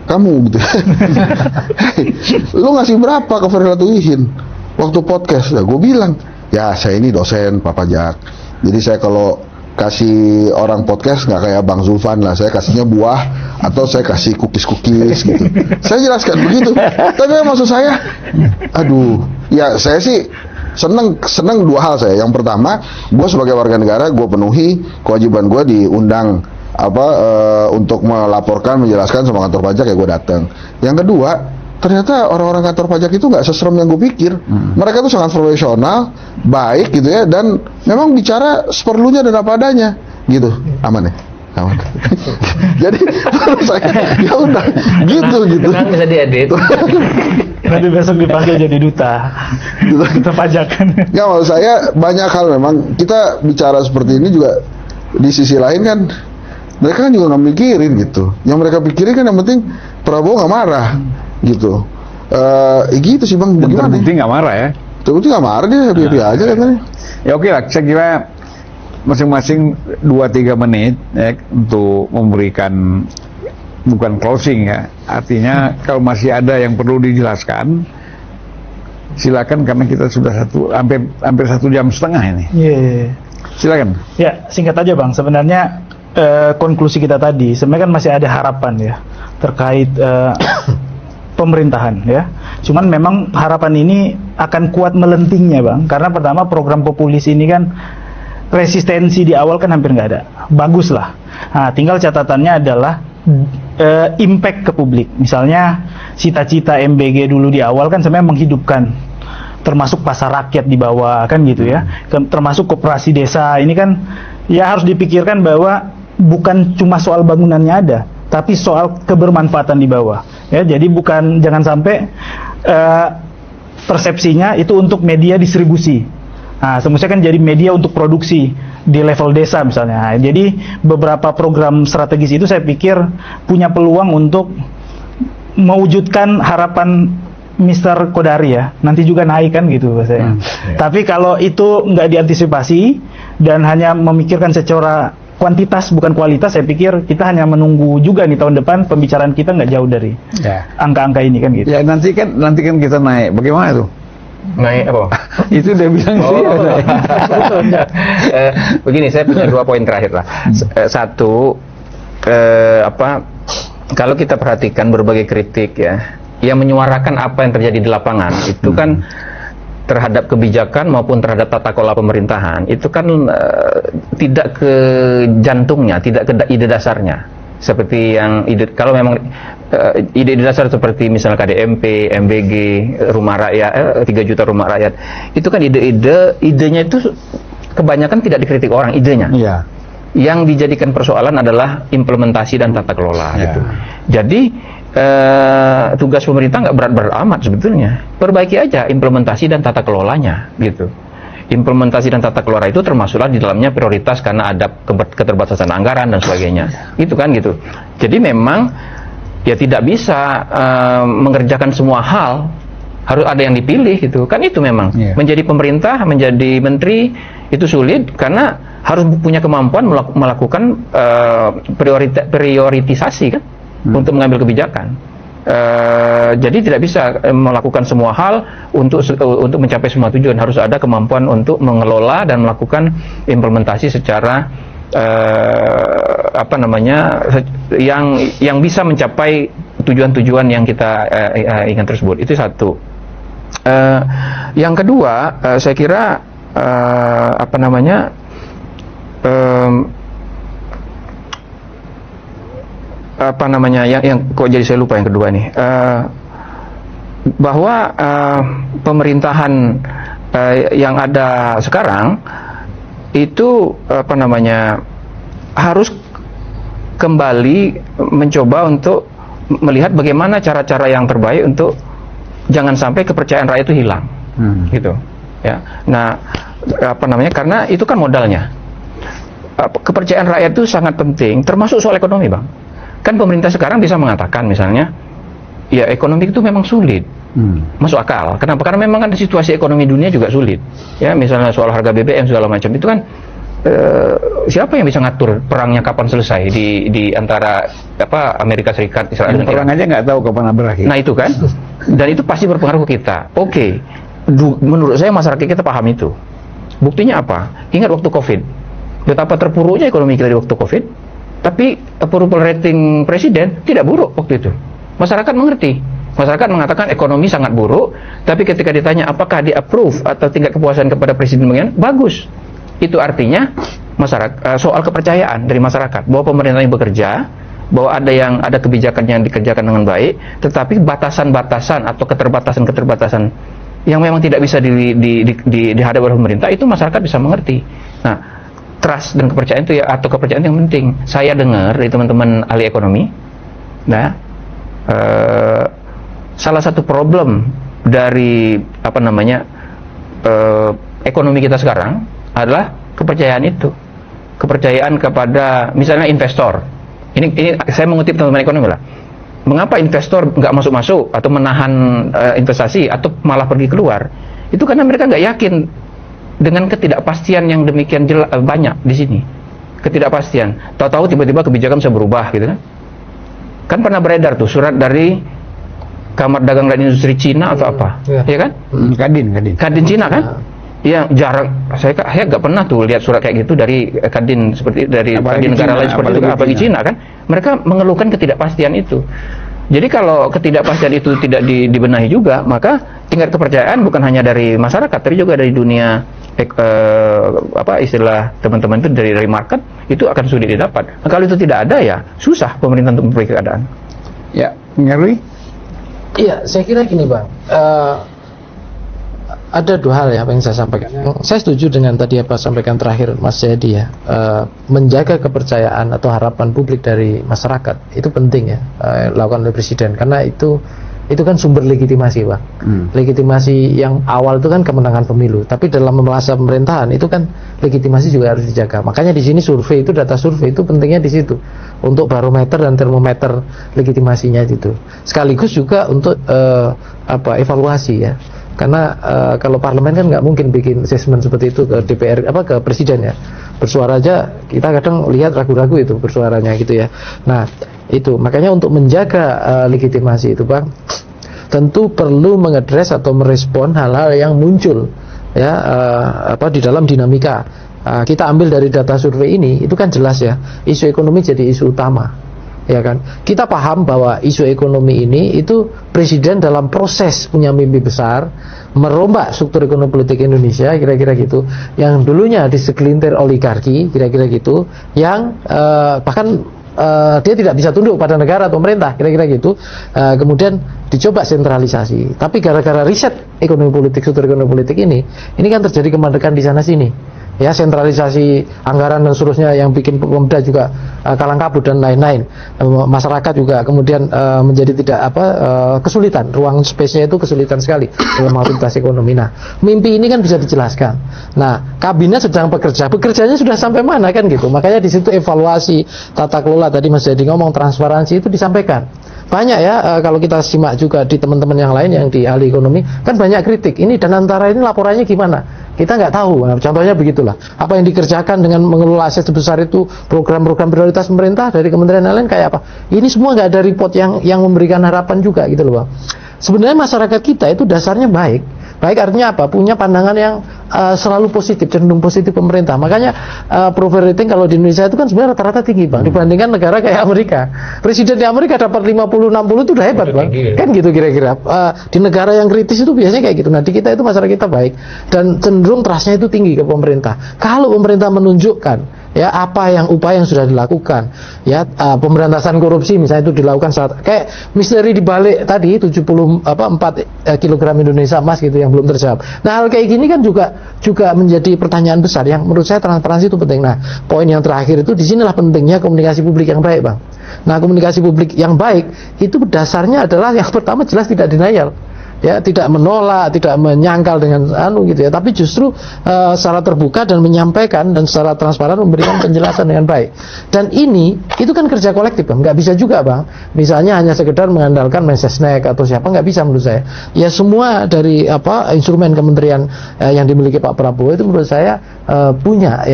Speaker 2: kamu gitu. Hey, lu ngasih berapa ke Ferry Latuhin waktu podcast? Gue bilang, ya saya ini dosen Pak Pajak. Jadi saya kalau kasih orang podcast nggak kayak Bang Zulfan lah, saya kasihnya buah atau saya kasih cookies gitu. Saya jelaskan begitu. Tapi maksud saya, aduh, ya saya sih seneng dua hal saya. Yang pertama, gue sebagai warga negara, gue penuhi kewajiban gue diundang untuk melaporkan, menjelaskan sama kantor pajak, ya gue datang. Yang kedua, ternyata orang-orang kantor pajak itu nggak seserem yang gue pikir. Mereka tuh sangat profesional, baik gitu ya, dan memang bicara seperlunya dan apa adanya gitu. Aman ya? Aman. Jadi menurut saya ya udah gitu.
Speaker 1: Kan bisa diedit.
Speaker 3: Nanti besok dipanggil jadi duta pajak.
Speaker 2: Ya maksud saya banyak hal memang kita bicara seperti ini juga di sisi lain kan mereka kan juga nggak mikirin gitu. Yang mereka pikirin kan yang penting Prabowo nggak marah gitu. Gitu sih Bang.
Speaker 4: Dan
Speaker 2: Bagaimana?
Speaker 4: terbukti nggak marah ya.
Speaker 2: Terbukti nggak marah, dia happy aja katanya.
Speaker 4: Ya oke lah, saya kira masing-masing 2-3 menit ya, untuk memberikan bukan closing ya. Artinya kalau masih ada yang perlu dijelaskan, silakan, karena kita sudah hampir 1,5 jam ini.
Speaker 3: Iya.
Speaker 4: Silakan.
Speaker 3: Ya, singkat aja Bang. Sebenarnya konklusi kita tadi, sebenarnya kan masih ada harapan ya terkait pemerintahan ya. Cuman memang harapan ini akan kuat melentingnya Bang, karena pertama program populis ini kan resistensi di awal kan hampir nggak ada. Bagus lah. Nah, tinggal catatannya adalah impact ke publik. Misalnya cita-cita MBG dulu di awal kan sebenarnya menghidupkan, termasuk pasar rakyat di bawah kan gitu ya, termasuk koperasi desa. Ini kan ya harus dipikirkan bahwa bukan cuma soal bangunannya ada, tapi soal kebermanfaatan di bawah ya. Jadi jangan sampai persepsinya itu untuk media distribusi. Nah, semestinya kan jadi media untuk produksi di level desa misalnya. Nah, jadi beberapa program strategis itu saya pikir punya peluang untuk mewujudkan harapan Mr. Kodari ya, nanti juga naik kan gitu saya. Tapi kalau itu nggak diantisipasi dan hanya memikirkan secara kuantitas bukan kualitas, saya pikir kita hanya menunggu juga nih tahun depan pembicaraan kita nggak jauh dari angka-angka ini kan gitu.
Speaker 4: Ya nanti kan kita naik. Bagaimana tuh?
Speaker 1: Naik apa?
Speaker 4: Itu udah bilang sih.
Speaker 1: Begini, saya punya 2 poin terakhir lah. Satu, kalau kita perhatikan berbagai kritik ya, yang menyuarakan apa yang terjadi di lapangan itu kan terhadap kebijakan maupun terhadap tata kelola pemerintahan itu kan tidak ke jantungnya, tidak ke ide dasarnya. Seperti yang kalau memang ide dasar seperti misalnya KDMP, MBG, rumah rakyat, 3 juta rumah rakyat, itu kan idenya itu kebanyakan tidak dikritik orang idenya.
Speaker 4: Iya.
Speaker 1: Yang dijadikan persoalan adalah implementasi dan tata kelola gitu. Jadi tugas pemerintah nggak berat-berat amat sebetulnya. Perbaiki aja implementasi dan tata kelolanya gitu. Implementasi dan tata kelola itu termasuklah di dalamnya prioritas karena ada keterbatasan anggaran dan sebagainya. Itu kan gitu. Jadi memang ya tidak bisa mengerjakan semua hal, harus ada yang dipilih gitu. Kan itu memang menjadi pemerintah, menjadi menteri itu sulit karena harus punya kemampuan melakukan prioritisasi kan untuk mengambil kebijakan. Jadi tidak bisa melakukan semua hal untuk mencapai semua tujuan. Harus ada kemampuan untuk mengelola dan melakukan implementasi secara yang bisa mencapai tujuan-tujuan yang kita ingin tersebut. Itu satu. Yang kedua, saya kira yang kok jadi saya lupa yang kedua nih, bahwa pemerintahan yang ada sekarang itu harus kembali mencoba untuk melihat bagaimana cara-cara yang terbaik untuk jangan sampai kepercayaan rakyat itu hilang, gitu ya. Nah, karena itu kan modalnya. Kepercayaan rakyat itu sangat penting, termasuk soal ekonomi, Bang. Kan pemerintah sekarang bisa mengatakan misalnya, ya ekonomi itu memang sulit, Masuk akal. Kenapa? Karena memang kan situasi ekonomi dunia juga sulit. Ya, misalnya soal harga BBM segala macam itu kan siapa yang bisa ngatur perangnya kapan selesai di antara Amerika Serikat, Israel dan
Speaker 4: Perang
Speaker 1: Iran?
Speaker 4: aja nggak tahu kapan berakhir.
Speaker 1: Nah itu kan, dan itu pasti berpengaruh ke kita. Oke, menurut saya masyarakat kita paham itu. Buktinya apa? Ingat waktu COVID, betapa terpuruknya ekonomi kita di waktu COVID, tapi approval rating presiden tidak buruk waktu itu. Masyarakat mengerti. Masyarakat mengatakan ekonomi sangat buruk, tapi ketika ditanya apakah di-approve atau tingkat kepuasan kepada presiden bagaimana, bagus. Itu artinya masyarakat soal kepercayaan dari masyarakat bahwa pemerintah yang bekerja, bahwa ada kebijakan yang dikerjakan dengan baik, tetapi batasan-batasan atau keterbatasan-keterbatasan yang memang tidak bisa dihadapi oleh pemerintah itu masyarakat bisa mengerti. Nah, trust dan kepercayaan itu atau kepercayaan yang penting. Saya dengar dari teman-teman ahli ekonomi, salah satu problem dari ekonomi kita sekarang adalah kepercayaan itu, kepercayaan kepada misalnya investor. Ini saya mengutip teman-teman ekonomi lah. Mengapa investor nggak masuk atau menahan investasi atau malah pergi keluar? Itu karena mereka nggak yakin dengan ketidakpastian yang demikian banyak di sini. Ketidakpastian. Tahu-tahu tiba-tiba kebijakan bisa berubah gitu kan? Kan pernah beredar tuh surat dari Kamar Dagang dan Industri Cina atau apa, ya kan? Kadin Cina kan? Yang jarang, saya nggak pernah tuh lihat surat kayak gitu dari Kadin seperti dari Kadin negara lain seperti itu, apalagi Cina kan? Mereka mengeluhkan ketidakpastian itu. Jadi kalau ketidakpastian itu tidak dibenahi juga, maka tingkat kepercayaan bukan hanya dari masyarakat, tapi juga dari dunia istilah teman-teman itu dari market itu akan sulit didapat. Nah, kalau itu tidak ada ya susah pemerintah untuk memperbaiki keadaan.
Speaker 4: Ya, Ngerwi?
Speaker 5: Iya, saya kira gini Bang, ada dua hal ya yang saya sampaikan. Saya setuju dengan tadi apa sampaikan terakhir Mas Jayadi ya, menjaga kepercayaan atau harapan publik dari masyarakat itu penting ya, dilakukan oleh Presiden karena itu kan sumber legitimasi Bang. Legitimasi yang awal itu kan kemenangan pemilu, tapi dalam masa pemerintahan itu kan legitimasi juga harus dijaga. Makanya di sini survei itu, data survei itu pentingnya di situ untuk barometer dan termometer legitimasinya itu. Sekaligus juga untuk evaluasi ya. Karena kalau parlemen kan nggak mungkin bikin assessment seperti itu ke DPR ke presiden ya. Bersuara aja kita kadang lihat ragu-ragu itu bersuaranya gitu ya. Nah, itu makanya untuk menjaga legitimasi itu Bang, tentu perlu mengedres atau merespon hal-hal yang muncul ya di dalam dinamika. Kita ambil dari data survei ini itu kan jelas ya, isu ekonomi jadi isu utama. Ya kan, kita paham bahwa isu ekonomi ini itu presiden dalam proses punya mimpi besar merombak struktur ekonomi politik Indonesia kira-kira gitu, yang dulunya disegelintir oligarki kira-kira gitu, yang bahkan dia tidak bisa tunduk pada negara atau pemerintah kira-kira gitu, kemudian dicoba sentralisasi, tapi gara-gara riset ekonomi politik, struktur ekonomi politik ini kan terjadi kemandekan di sana sini. Ya, sentralisasi anggaran dan seterusnya yang bikin pemuda juga kalang kabut dan lain-lain. Masyarakat juga kemudian menjadi tidak kesulitan, ruang space-nya itu kesulitan sekali dalam aktivitas ekonomi. Nah, mimpi ini kan bisa dijelaskan. Nah, kabinet sedang bekerjanya sudah sampai mana kan gitu. Makanya di situ evaluasi tata kelola tadi Mas Jadi ngomong transparansi itu disampaikan. Banyak ya kalau kita simak juga di teman-teman yang lain yang di ahli ekonomi kan banyak kritik ini dan antara ini laporannya gimana kita nggak tahu. Nah, contohnya begitulah, apa yang dikerjakan dengan mengelola aset sebesar itu, program-program prioritas pemerintah dari kementerian lain kayak apa, ini semua nggak ada report yang memberikan harapan juga gitu loh Bang. Sebenarnya masyarakat kita itu dasarnya baik artinya apa, punya pandangan yang selalu positif, cenderung positif pemerintah. Makanya approval rating kalau di Indonesia itu kan sebenarnya rata-rata tinggi Bang, dibandingkan negara kayak Amerika. Presiden di Amerika dapat 50-60 itu udah hebat Bang, kan gitu kira-kira. Di negara yang kritis itu biasanya kayak gitu. Nah, di kita itu masyarakat kita baik dan cenderung trustnya itu tinggi ke pemerintah. Kalau pemerintah menunjukkan ya apa yang upaya yang sudah dilakukan ya, pemberantasan korupsi misalnya itu dilakukan saat kayak misteri di balik tadi 4 kilogram Indonesia emas gitu yang belum terjawab. Nah, hal kayak gini kan juga menjadi pertanyaan besar yang menurut saya transparansi itu penting. Nah, poin yang terakhir itu disinilah pentingnya komunikasi publik yang baik Bang. Nah, komunikasi publik yang baik itu dasarnya adalah yang pertama jelas tidak denial. ya, tidak menolak, tidak menyangkal dengan gitu ya, tapi justru secara terbuka dan menyampaikan dan secara transparan memberikan penjelasan dengan baik. Dan ini itu kan kerja kolektif, Bang. Nggak bisa juga, Bang, misalnya hanya sekedar mengandalkan Mensesnek atau siapa, nggak bisa menurut saya. Ya semua dari instrumen kementerian yang dimiliki Pak Prabowo itu menurut saya punya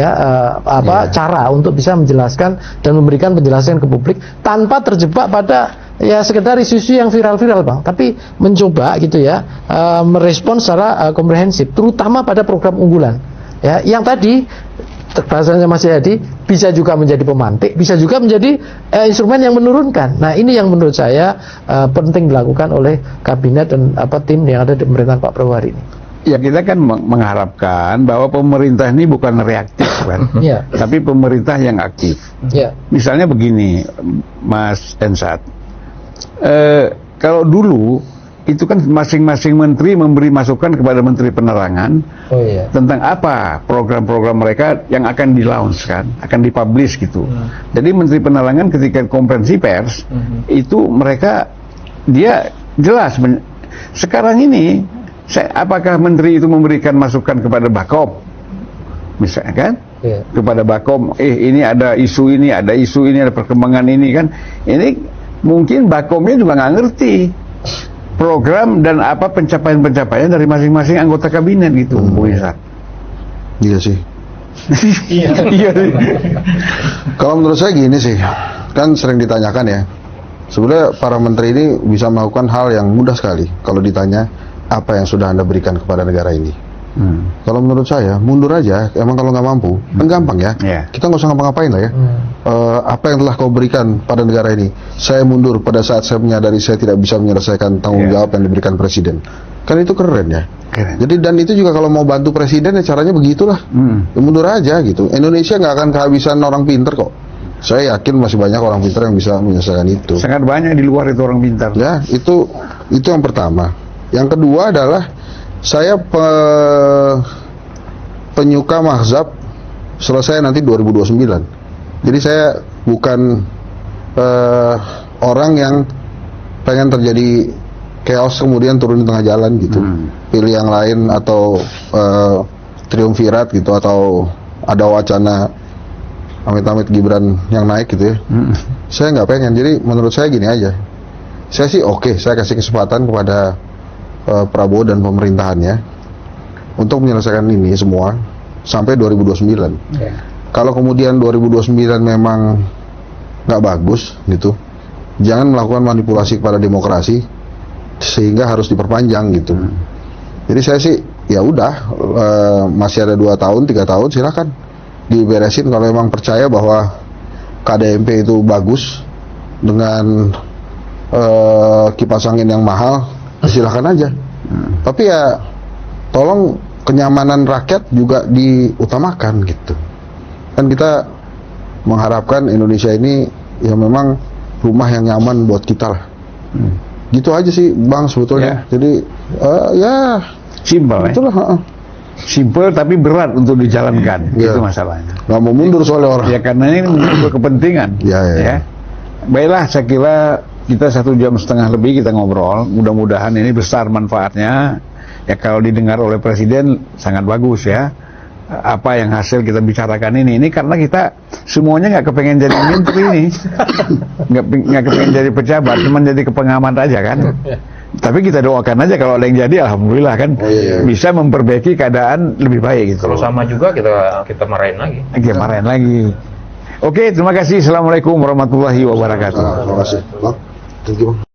Speaker 5: cara untuk bisa menjelaskan dan memberikan penjelasan ke publik tanpa terjebak pada ya sekedar isu-isu yang viral-viral, Bang, tapi mencoba gitu ya merespons secara komprehensif, terutama pada program unggulan ya, yang tadi bahasanya Mas Yadi bisa juga menjadi pemantik, bisa juga menjadi instrumen yang menurunkan. Nah, ini yang menurut saya penting dilakukan oleh kabinet dan tim yang ada di pemerintahan Pak Prabowo hari ini.
Speaker 4: Ya, kita kan mengharapkan bahwa pemerintah ini bukan reaktif kan, tapi pemerintah yang aktif. Misalnya begini, Mas Ensat, kalau dulu itu kan masing-masing menteri memberi masukan kepada Menteri Penerangan tentang apa program-program mereka yang akan di-launch kan, akan dipublish gitu. Jadi Menteri Penerangan ketika konferensi pers itu mereka dia jelas. Sekarang ini apakah menteri itu memberikan masukan kepada Bakom misalnya kan, kepada Bakom, ini ada isu ini, ada perkembangan ini kan, ini mungkin Bakomnya juga nggak ngerti program dan apa pencapaian-pencapaian dari masing-masing anggota kabinet gitu, Bu Isa.
Speaker 2: Iya sih.
Speaker 4: Iya.
Speaker 2: Kalau menurut saya gini sih, kan sering ditanyakan ya, sebenarnya para menteri ini bisa melakukan hal yang mudah sekali kalau ditanya apa yang sudah Anda berikan kepada negara ini. Kalau menurut saya mundur aja, emang kalau nggak mampu kan gampang ya. Kita nggak usah ngapa-ngapain lah ya. Apa yang telah kau berikan pada negara ini, saya mundur pada saat saya menyadari saya tidak bisa menyelesaikan tanggung jawab yang diberikan presiden. Kan itu keren ya. Jadi dan itu juga kalau mau bantu presiden ya caranya begitulah. Ya mundur aja gitu. Indonesia nggak akan kehabisan orang pinter kok. Saya yakin masih banyak orang pintar yang bisa menyelesaikan itu.
Speaker 4: Sangat banyak di luar itu orang pintar.
Speaker 2: Ya, itu yang pertama. Yang kedua adalah saya penyuka mazhab selesai nanti 2029. Jadi saya bukan orang yang pengen terjadi chaos kemudian turun di tengah jalan gitu. Pilih yang lain atau triumvirat gitu, atau ada wacana amit-amit Gibran yang naik gitu ya. Saya nggak pengen. Jadi menurut saya gini aja. Saya sih saya kasih kesempatan kepada Prabowo dan pemerintahannya untuk menyelesaikan ini semua sampai 2029. Kalau kemudian 2029 memang nggak bagus gitu, jangan melakukan manipulasi kepada demokrasi sehingga harus diperpanjang gitu. Jadi saya sih ya udah, masih ada 2 tahun 3 tahun silakan diberesin. Kalau memang percaya bahwa KDMP itu bagus dengan kipas angin yang mahal, silakan aja. Tapi ya tolong kenyamanan rakyat juga diutamakan gitu. Kan kita mengharapkan Indonesia ini ya memang rumah yang nyaman buat kita lah. Gitu aja sih Bang sebetulnya. Jadi ya
Speaker 4: simpel
Speaker 2: itulah.
Speaker 4: Simpel tapi berat untuk dijalankan. Itu masalahnya.
Speaker 2: Nggak mau mundur soalnya orang.
Speaker 4: Ya karena ini untuk kepentingan. Ya. Baiklah, saya kira kita 1,5 jam lebih kita ngobrol. Mudah-mudahan ini besar manfaatnya. Ya kalau didengar oleh Presiden sangat bagus ya. Apa yang hasil kita bicarakan ini karena kita semuanya nggak kepengen jadi menteri ini, nggak kepengen jadi pejabat, cuma jadi kepengamat aja kan. Tapi kita doakan aja kalau ada yang jadi, alhamdulillah kan, bisa memperbaiki keadaan lebih baik gitu.
Speaker 1: Kalau sama juga kita marahin lagi.
Speaker 4: Kita marahin lagi. Oke, terima kasih. Assalamualaikum warahmatullahi wabarakatuh.
Speaker 2: Terima kasih. Thank you.